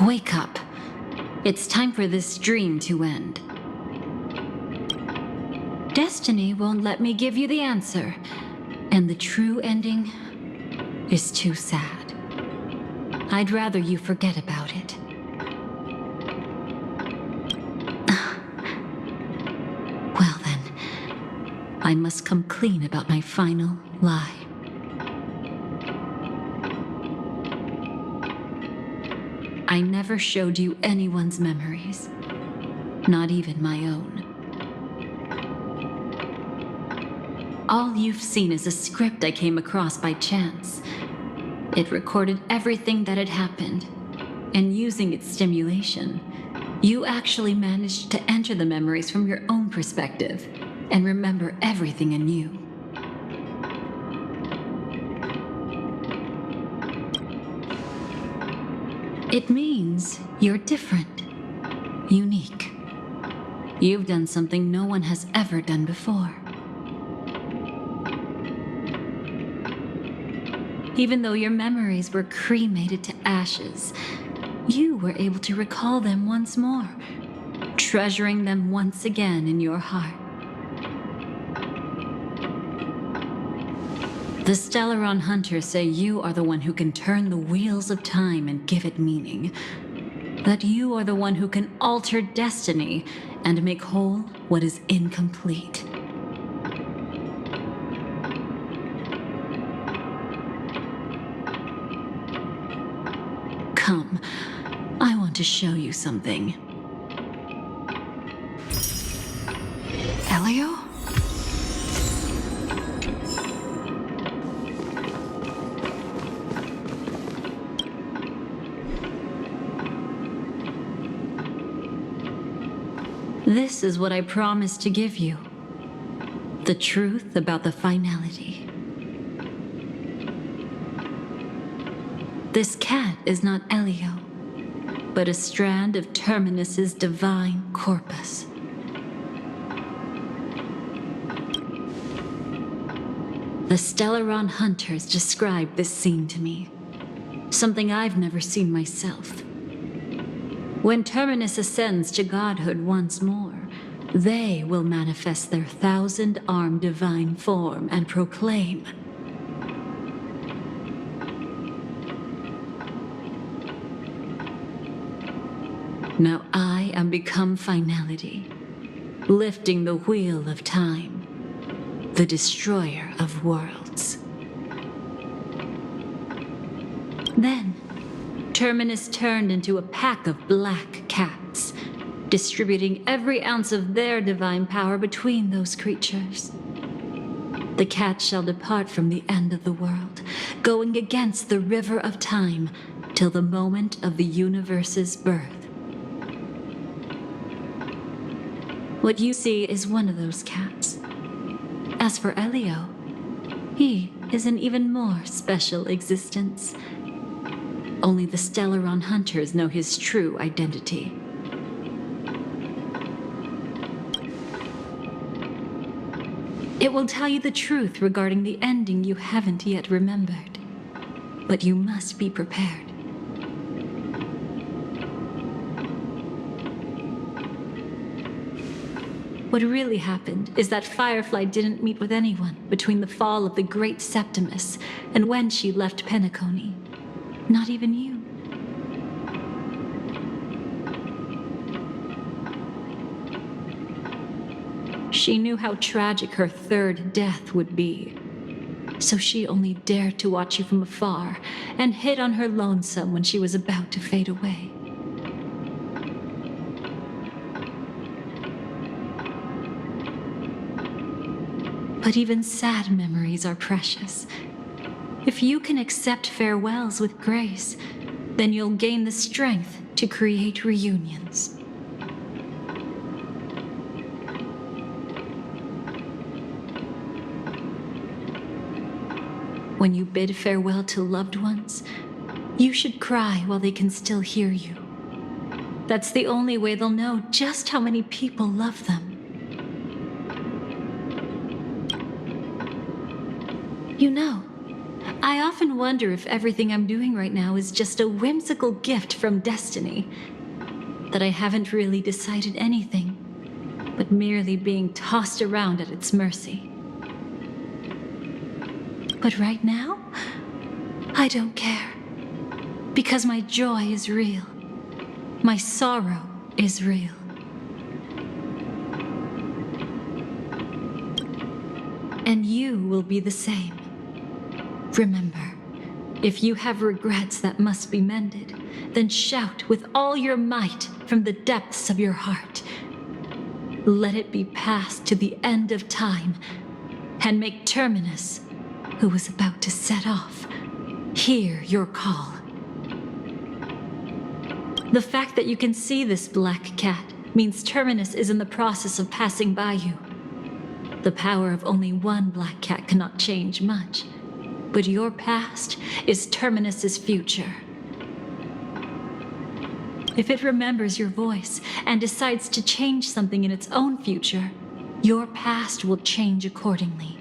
[SPEAKER 7] Wake up. It's time for this dream to end. Destiny won't let me give you the answer, and the true ending is too sad. I'd rather you forget about it. Well then, I must come clean about my final lie. I never showed you anyone's memories, not even my own. All you've seen is a script I came across by chance. It recorded everything that had happened, and using its stimulation, you actually managed to enter the memories from your own perspective and remember everything anew. It means you're different, unique. You've done something no one has ever done before. Even though your memories were cremated to ashes, you were able to recall them once more, treasuring them once again in your heart. The Stellaron Hunters say you are the one who can turn the wheels of time and give it meaning. That you are the one who can alter destiny and make whole what is incomplete. Come, I want to show you something.
[SPEAKER 11] Elio?
[SPEAKER 7] This is what I promised to give you. The truth about the finality. This cat is not Elio, but a strand of Terminus's divine corpus. The Stellaron Hunters described this scene to me, something I've never seen myself. When Terminus ascends to godhood once more, they will manifest their 1,000-armed divine form and proclaim, "Now I am become finality, lifting the wheel of time, the destroyer of worlds." Then, Terminus turned into a pack of black cats, distributing every ounce of their divine power between those creatures. The cats shall depart from the end of the world, going against the river of time till the moment of the universe's birth. What you see is one of those cats. As for Elio, he is an even more special existence. Only the Stellaron Hunters know his true identity. It will tell you the truth regarding the ending you haven't yet remembered. But you must be prepared. What really happened is that Firefly didn't meet with anyone between the fall of the Great Septimus and when she left Penacony. Not even you. She knew how tragic her third death would be. So she only dared to watch you from afar and hid on her lonesome when she was about to fade away. But even sad memories are precious. If you can accept farewells with grace, then you'll gain the strength to create reunions. When you bid farewell to loved ones, you should cry while they can still hear you. That's the only way they'll know just how many people love them. You know, I often wonder if everything I'm doing right now is just a whimsical gift from destiny. That I haven't really decided anything, but merely being tossed around at its mercy. But right now, I don't care. Because my joy is real. My sorrow is real. And you will be the same. Remember, if you have regrets that must be mended, then shout with all your might from the depths of your heart. Let it be passed to the end of time, and make Terminus, who was about to set off, hear your call. The fact that you can see this black cat means Terminus is in the process of passing by you. The power of only one black cat cannot change much, but your past is Terminus's future. If it remembers your voice and decides to change something in its own future, your past will change accordingly.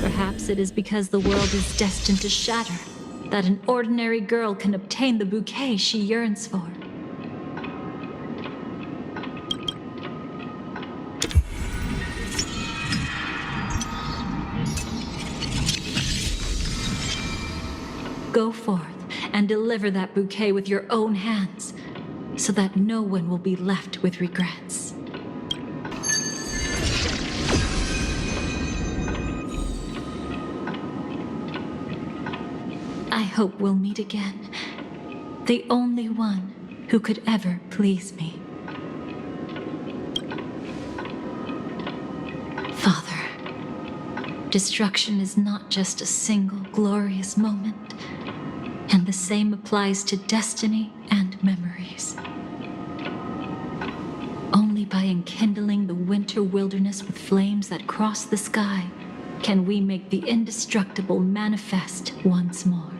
[SPEAKER 7] Perhaps it is because the world is destined to shatter that an ordinary girl can obtain the bouquet she yearns for. Go forth and deliver that bouquet with your own hands, so that no one will be left with regrets. I hope we'll meet again. The only one who could ever please me. Father, destruction is not just a single glorious moment, and the same applies to destiny and memories. Only by enkindling the winter wilderness with flames that cross the sky can we make the indestructible manifest once more.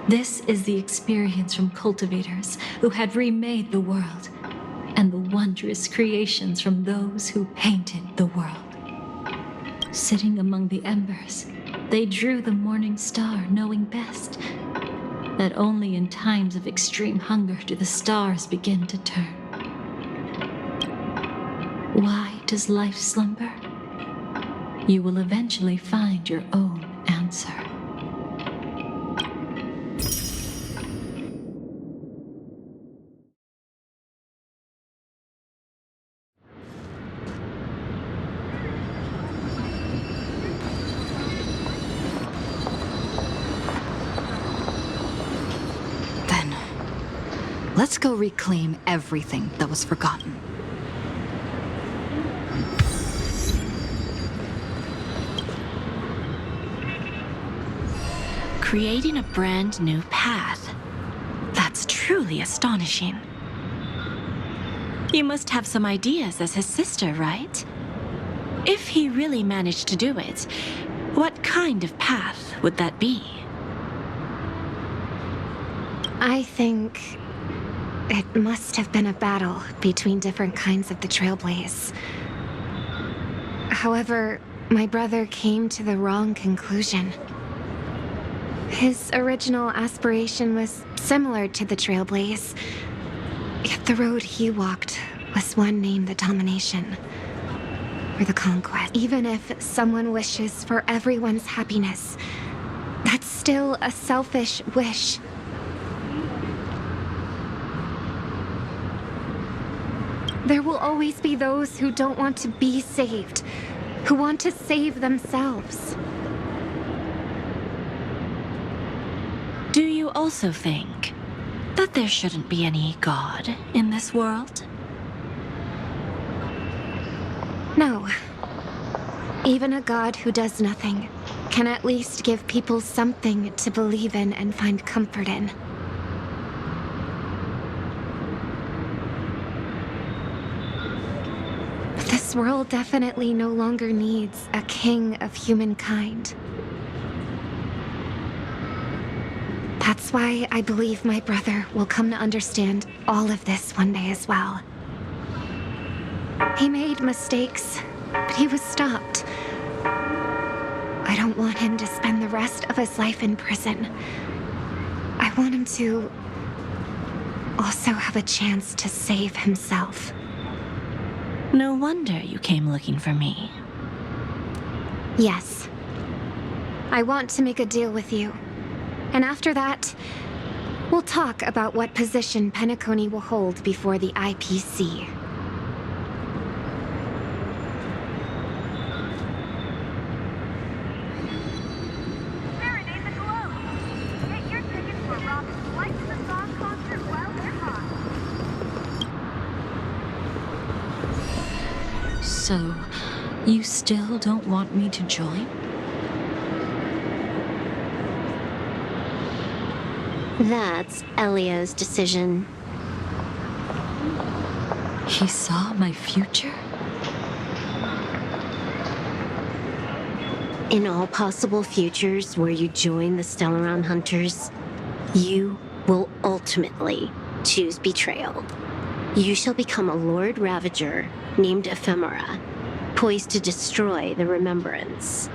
[SPEAKER 7] This is the experience from cultivators who had remade the world, and the wondrous creations from those who painted the world. Sitting among the embers, they drew the morning star, knowing best that only in times of extreme hunger do the stars begin to turn. Why does life slumber? You will eventually find your own answer.
[SPEAKER 1] Let's go reclaim everything that was forgotten.
[SPEAKER 15] Creating a brand new path. That's truly astonishing. You must have some ideas as his sister, right? If he really managed to do it, what kind of path would that be?
[SPEAKER 6] I think it must have been a battle between different kinds of the Trailblaze. However, my brother came to the wrong conclusion. His original aspiration was similar to the Trailblaze, yet the road he walked was one named the Domination, or the Conquest. Even if someone wishes for everyone's happiness, that's still a selfish wish. There will always be those who don't want to be saved, who want to save themselves.
[SPEAKER 15] Do you also think that there shouldn't be any God in this world?
[SPEAKER 6] No. Even a God who does nothing can at least give people something to believe in and find comfort in. This world definitely no longer needs a king of humankind.
[SPEAKER 8] That's why I believe my brother will come to understand all of this one day as well. He made mistakes, but he was stopped. I don't want him to spend the rest of his life in prison. I want him to also have a chance to save himself.
[SPEAKER 15] No wonder you came looking for me.
[SPEAKER 8] Yes. I want to make a deal with you. And after that, we'll talk about what position Penacony will hold before the IPC.
[SPEAKER 7] So, you still don't want me to join?
[SPEAKER 6] That's Elio's decision.
[SPEAKER 7] He saw my future?
[SPEAKER 6] In all possible futures where you join the Stellaron Hunters, you will ultimately choose betrayal. You shall become a Lord Ravager named Ephemera, poised to destroy the Remembrance.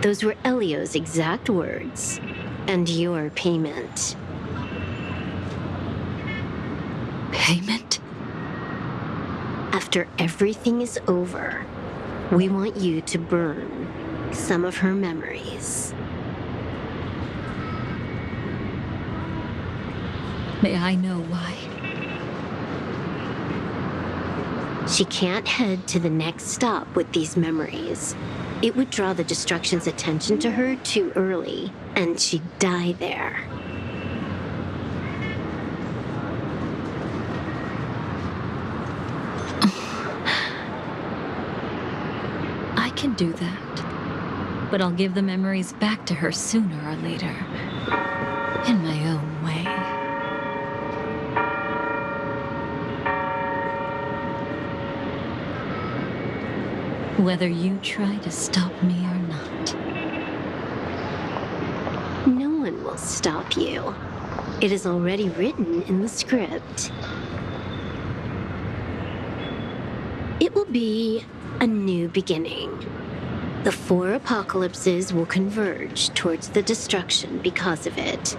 [SPEAKER 6] Those were Elio's exact words, and your payment.
[SPEAKER 7] Payment?
[SPEAKER 6] After everything is over, we want you to burn some of her memories.
[SPEAKER 7] May I know why?
[SPEAKER 6] She can't head to the next stop with these memories. It would draw the Destruction's attention to her too early, and she'd die there.
[SPEAKER 7] I can do that. But I'll give the memories back to her sooner or later. In my own way. Whether you try to stop me or not.
[SPEAKER 6] No one will stop you. It is already written in the script. It will be a new beginning. The 4 apocalypses will converge towards the destruction because of it,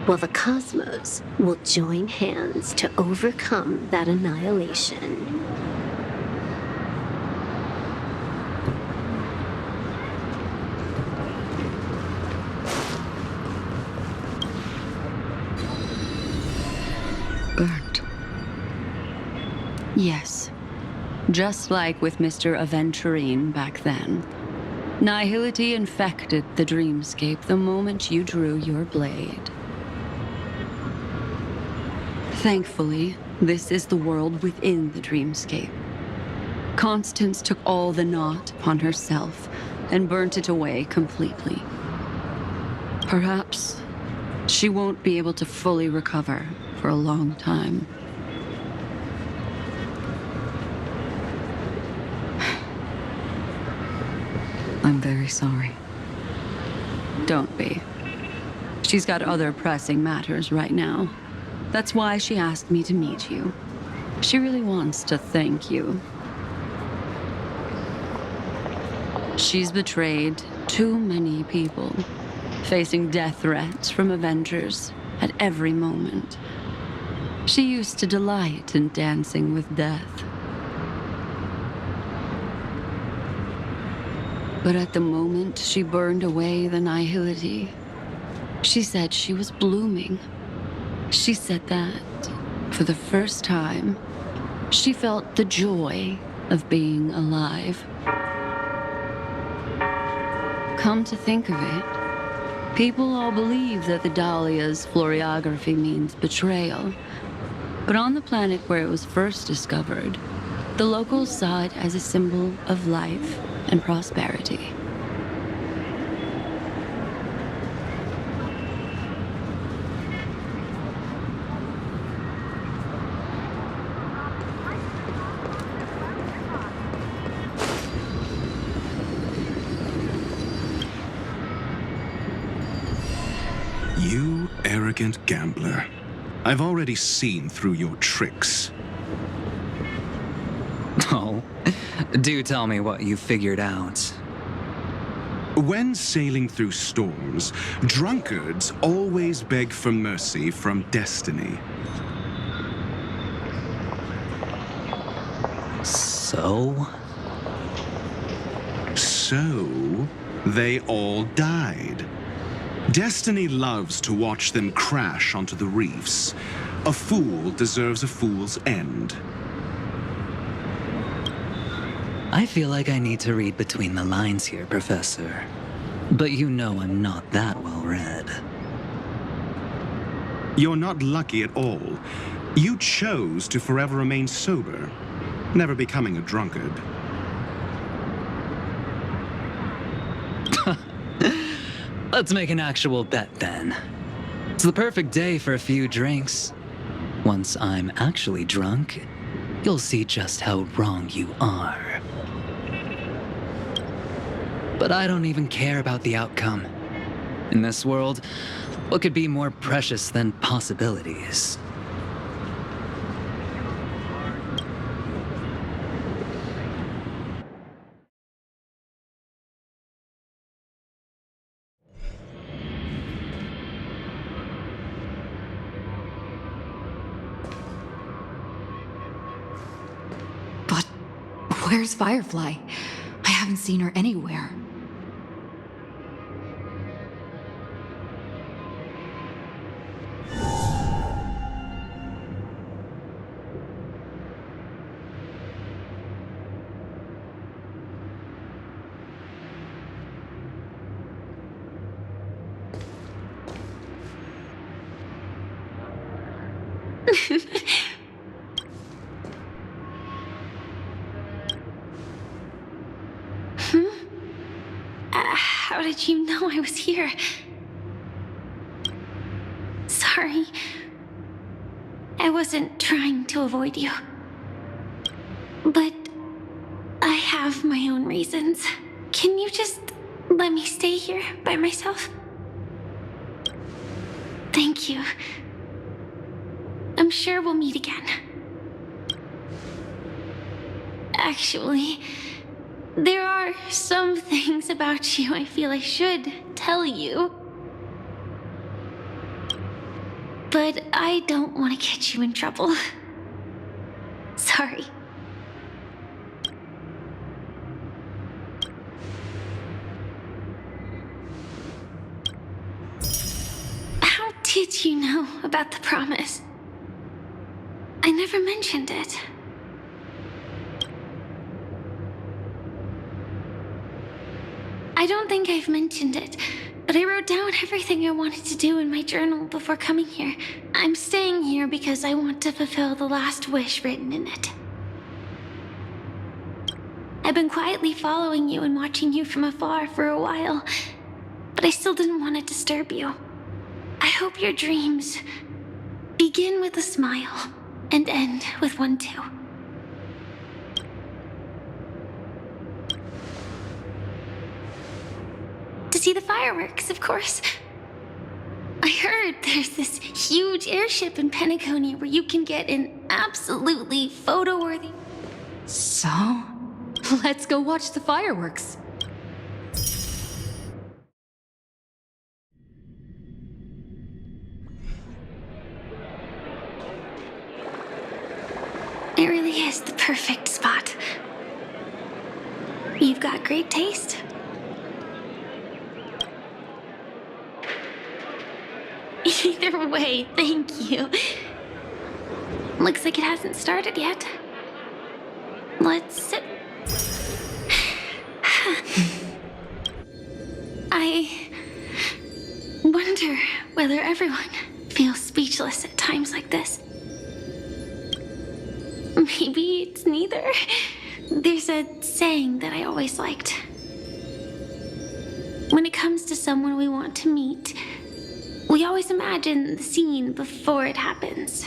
[SPEAKER 6] while the cosmos will join hands to overcome that annihilation.
[SPEAKER 7] Burnt.
[SPEAKER 2] Yes. Just like with Mr. Aventurine back then. Nihility infected the dreamscape the moment you drew your blade. Thankfully, this is the world within the dreamscape. Constance took all the knot upon herself and burnt it away completely. Perhaps she won't be able to fully recover for a long time.
[SPEAKER 7] I'm very sorry.
[SPEAKER 2] Don't be. She's got other pressing matters right now. That's why she asked me to meet you. She really wants to thank you. She's betrayed too many people, facing death threats from Avengers at every moment. She used to delight in dancing with death. But at the moment she burned away the nihility, she said she was blooming. She said that, for the first time, she felt the joy of being alive. Come to think of it, people all believe that the Dahlia's floriography means betrayal. But on the planet where it was first discovered, the locals saw it as a symbol of life and prosperity.
[SPEAKER 17] You arrogant gambler. I've already seen through your tricks.
[SPEAKER 3] Oh, do tell me what you figured out.
[SPEAKER 17] When sailing through storms, drunkards always beg for mercy from destiny.
[SPEAKER 3] So?
[SPEAKER 17] So, they all died. Destiny loves to watch them crash onto the reefs. A fool deserves a fool's end.
[SPEAKER 3] I feel like I need to read between the lines here, Professor. But you know I'm not that well read.
[SPEAKER 17] You're not lucky at all. You chose to forever remain sober, never becoming a drunkard.
[SPEAKER 3] Let's make an actual bet then. It's the perfect day for a few drinks. Once I'm actually drunk, you'll see just how wrong you are. But I don't even care about the outcome. In this world, what could be more precious than possibilities?
[SPEAKER 1] But where's Firefly? I haven't seen her anywhere.
[SPEAKER 14] How did you know I was here? Sorry. I wasn't trying to avoid you. But I have my own reasons. Can you just let me stay here by myself? Thank you. I'm sure we'll meet again. Actually, there are some things about you I feel I should tell you. But I don't want to get you in trouble. Sorry. How did you know about the promise? I never mentioned it. I don't think I've mentioned it, but I wrote down everything I wanted to do in my journal before coming here. I'm staying here because I want to fulfill the last wish written in it. I've been quietly following you and watching you from afar for a while, but I still didn't want to disturb you. I hope your dreams begin with a smile and end with one too. To see the fireworks, of course. I heard there's this huge airship in Penacony where you can get an absolutely photo-worthy...
[SPEAKER 1] So, let's go watch the fireworks.
[SPEAKER 14] It really is the perfect spot. You've got great taste. Either way, thank you. Looks like it hasn't started yet. Let's sit. I wonder whether everyone feels speechless at times like this. Maybe it's neither. There's a saying that I always liked. When it comes to someone we want to meet, we always imagine the scene before it happens.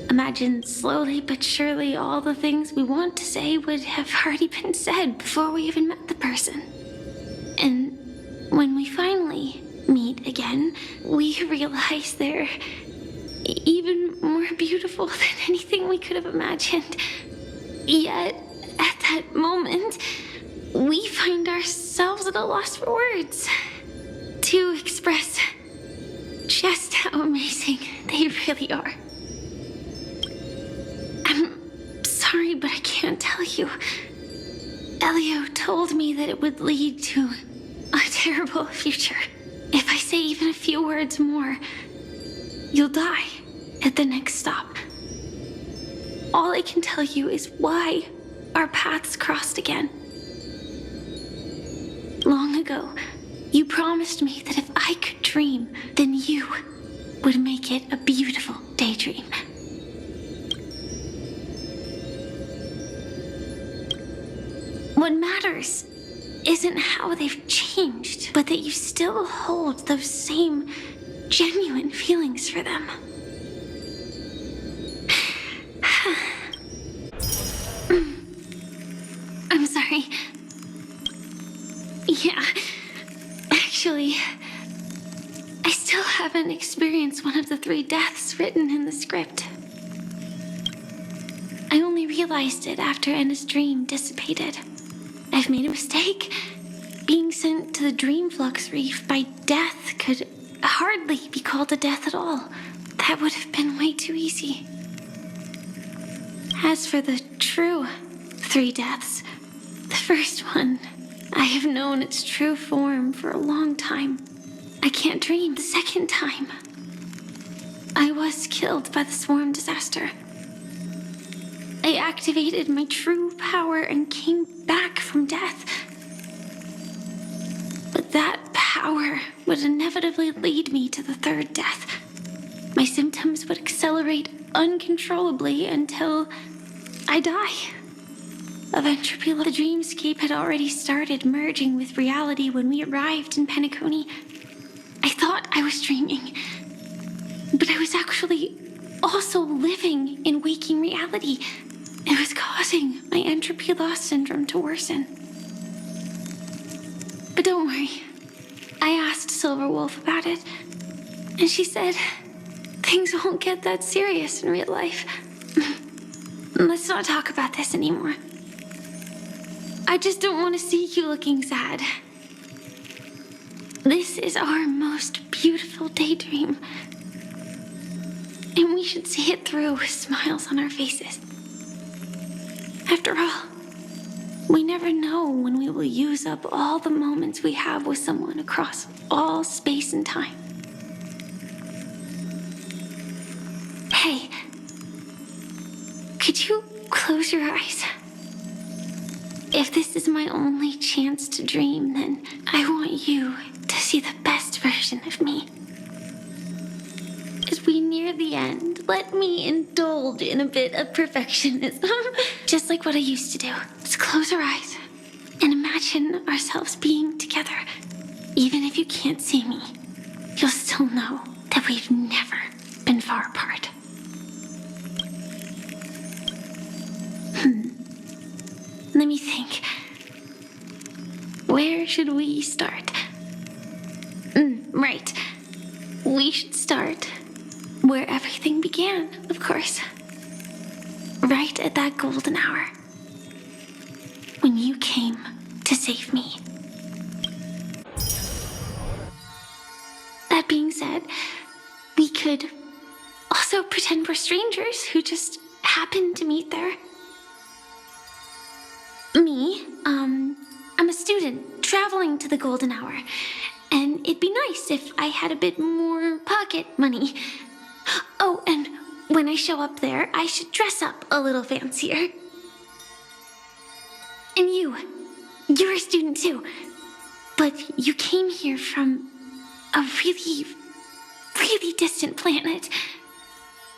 [SPEAKER 14] Imagine slowly but surely all the things we want to say would have already been said before we even met the person. And when we finally meet again, we realize they're even more beautiful than anything we could have imagined. Yet, at that moment, we find ourselves at a loss for words to express just how amazing they really are. I'm sorry, but I can't tell you. Elio told me that it would lead to a terrible future. If I say even a few words more, you'll die at the next stop. All I can tell you is why our paths crossed again. Long ago, you promised me that if I could dream, then you would make it a beautiful daydream. What matters isn't how they've changed, but that you still hold those same genuine feelings for them. I'm sorry. Yeah, actually, I still haven't experienced one of the 3 deaths written in the script. I only realized it after Anna's dream dissipated. I've made a mistake. Being sent to the Dream Flux Reef by death could hardly be called a death at all. That would have been way too easy. As for the true 3 deaths, the first one, I have known its true form for a long time. I can't dream the second time. I was killed by the swarm disaster. I activated my true power and came back from death. But that power would inevitably lead me to the 3rd death. My symptoms would accelerate uncontrollably until I die. Of entropy, the dreamscape had already started merging with reality when we arrived in Penacony. I thought I was dreaming, but I was actually also living in waking reality. It was causing my entropy loss syndrome to worsen. But don't worry. I asked Silverwolf about it, and she said things won't get that serious in real life. Let's not talk about this anymore. I just don't want to see you looking sad. This is our most beautiful daydream, and we should see it through with smiles on our faces. After all, we never know when we will use up all the moments we have with someone across all space and time. Hey, could you close your eyes? If this is my only chance to dream, then I want you to see the best version of me. As we near the end, let me indulge in a bit of perfectionism. Just like what I used to do. Let's close our eyes and imagine ourselves being together. Even if you can't see me, you'll still know that we've never been far apart. Let me think. Where should we start? Right. We should start where everything began, of course. Right at that golden hour. When you came to save me. That being said, we could also pretend we're strangers who just happened to meet there. Me, I'm a student traveling to the golden hour, and it'd be nice if I had a bit more pocket money. Oh, and when I show up there, I should dress up a little fancier. And you're a student too, but you came here from a really, really distant planet,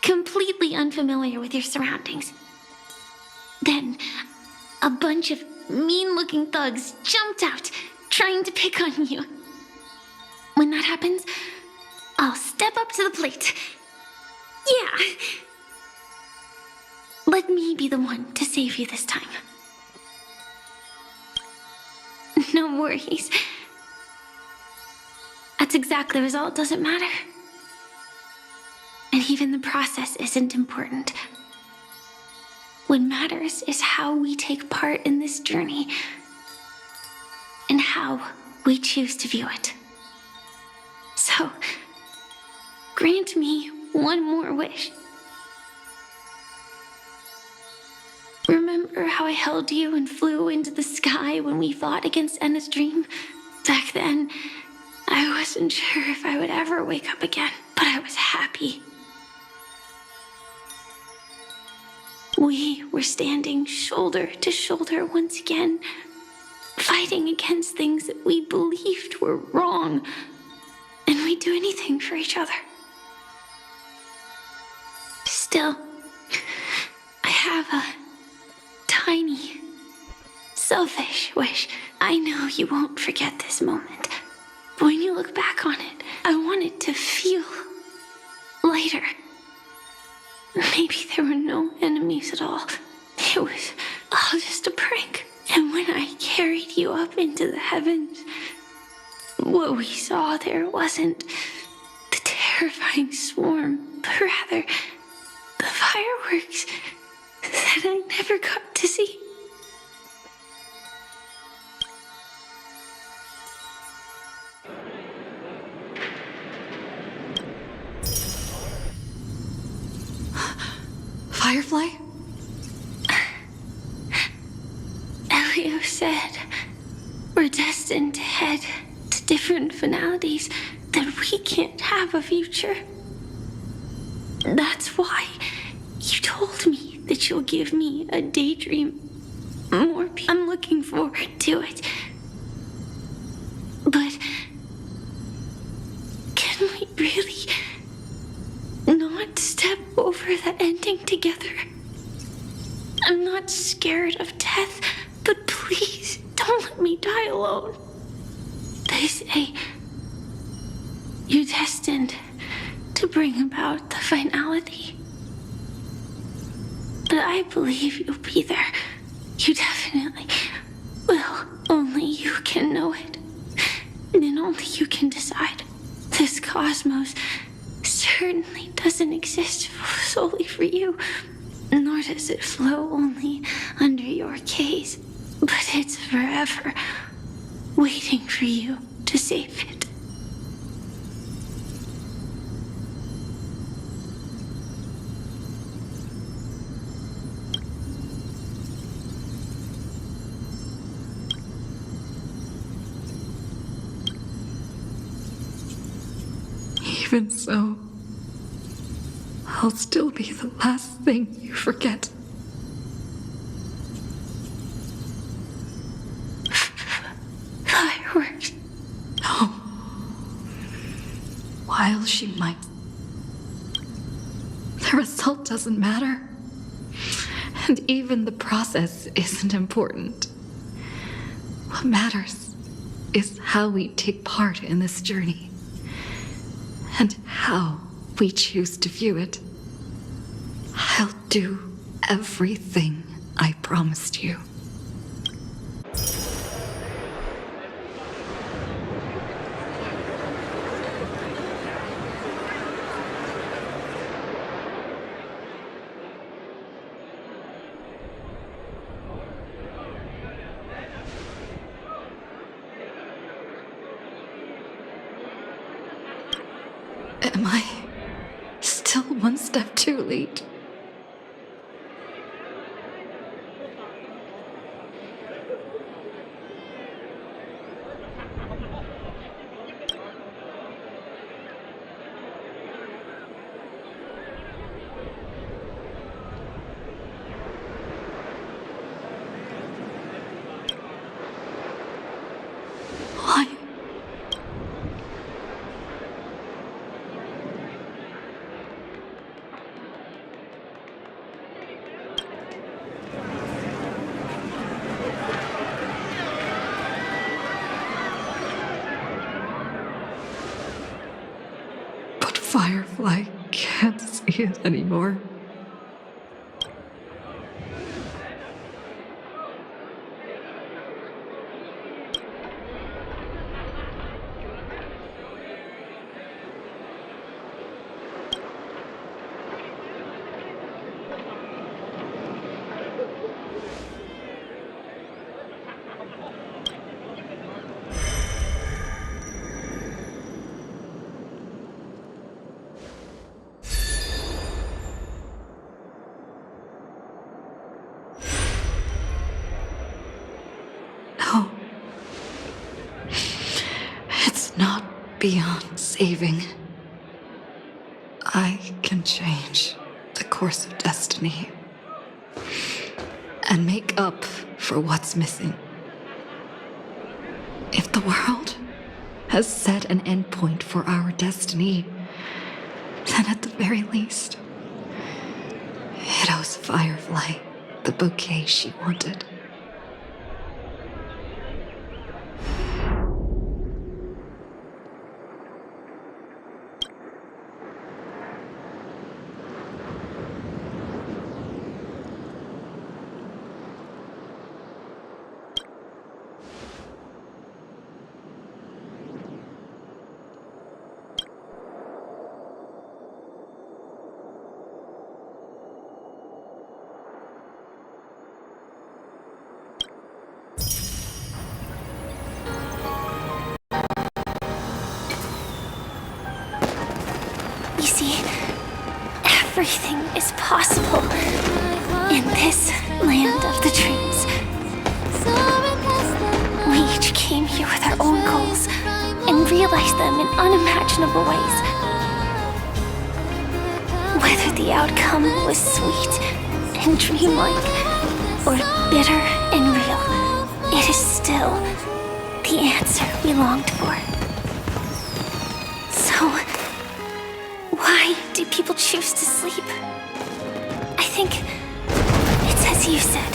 [SPEAKER 14] completely unfamiliar with your surroundings. Then, a bunch of mean-looking thugs jumped out, trying to pick on you. When that happens, I'll step up to the plate. Yeah. Let me be the one to save you this time. No worries. That's exactly the result doesn't matter. And even the process isn't important. What matters is how we take part in this journey and how we choose to view it. So, grant me one more wish. Remember how I held you and flew into the sky when we fought against Enna's dream? Back then, I wasn't sure if I would ever wake up again, but I was happy. We were standing shoulder to shoulder once again, fighting against things that we believed were wrong, and we'd do anything for each other. Still, I have a tiny, selfish wish. I know you won't forget this moment, but when you look back on it, I want it to feel lighter. Maybe there were no enemies at all. It was all just a prank. And when I carried you up into the heavens, what we saw there wasn't the terrifying swarm, but rather the fireworks that I never got to see.
[SPEAKER 1] Firefly?
[SPEAKER 14] Elio said we're destined to head to different finalities, that we can't have a future. That's why you told me that you'll give me a daydream. I'm looking forward to it. But can we really not step over the ending together? I'm not scared of death, but please don't let me die alone. They say you're destined to bring about the finality. But I believe you'll be there. You definitely will. Only you can know it. And only you can decide. This cosmos certainly doesn't exist solely for you, nor does it flow only under your gaze, but it's forever waiting for you to save it.
[SPEAKER 1] Even so, I'll still be the last thing you forget.
[SPEAKER 14] Fireworks.
[SPEAKER 1] No. While she might, the result doesn't matter. And even the process isn't important. What matters is how we take part in this journey. And how we choose to view it. I'll do everything I promised you. Am I still one step too late? Why? But Firefly can't see it anymore. beyond saving. I can change the course of destiny and make up for what's missing. If the world has set an endpoint for our destiny, then at the very least, it owes Firefly the bouquet she wanted.
[SPEAKER 14] You see, everything is possible in this land of the dreams. We each came here with our own goals and realized them in unimaginable ways. Whether the outcome was sweet and dreamlike or bitter and real, it is still the answer we longed for. So, why do people choose to sleep? I think it's as you said.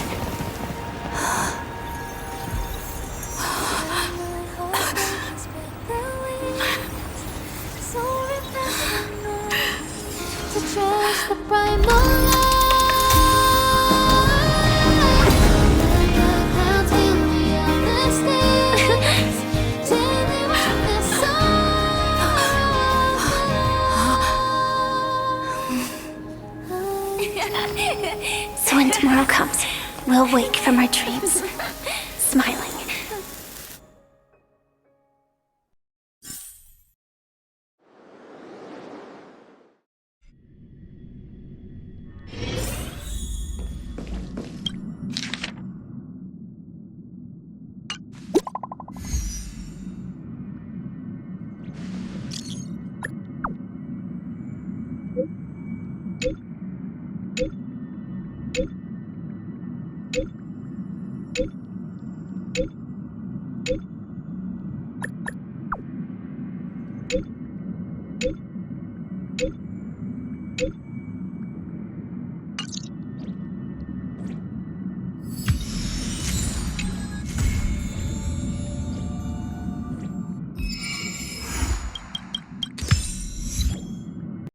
[SPEAKER 14] So when tomorrow comes, we'll wake from our dreams, smiling.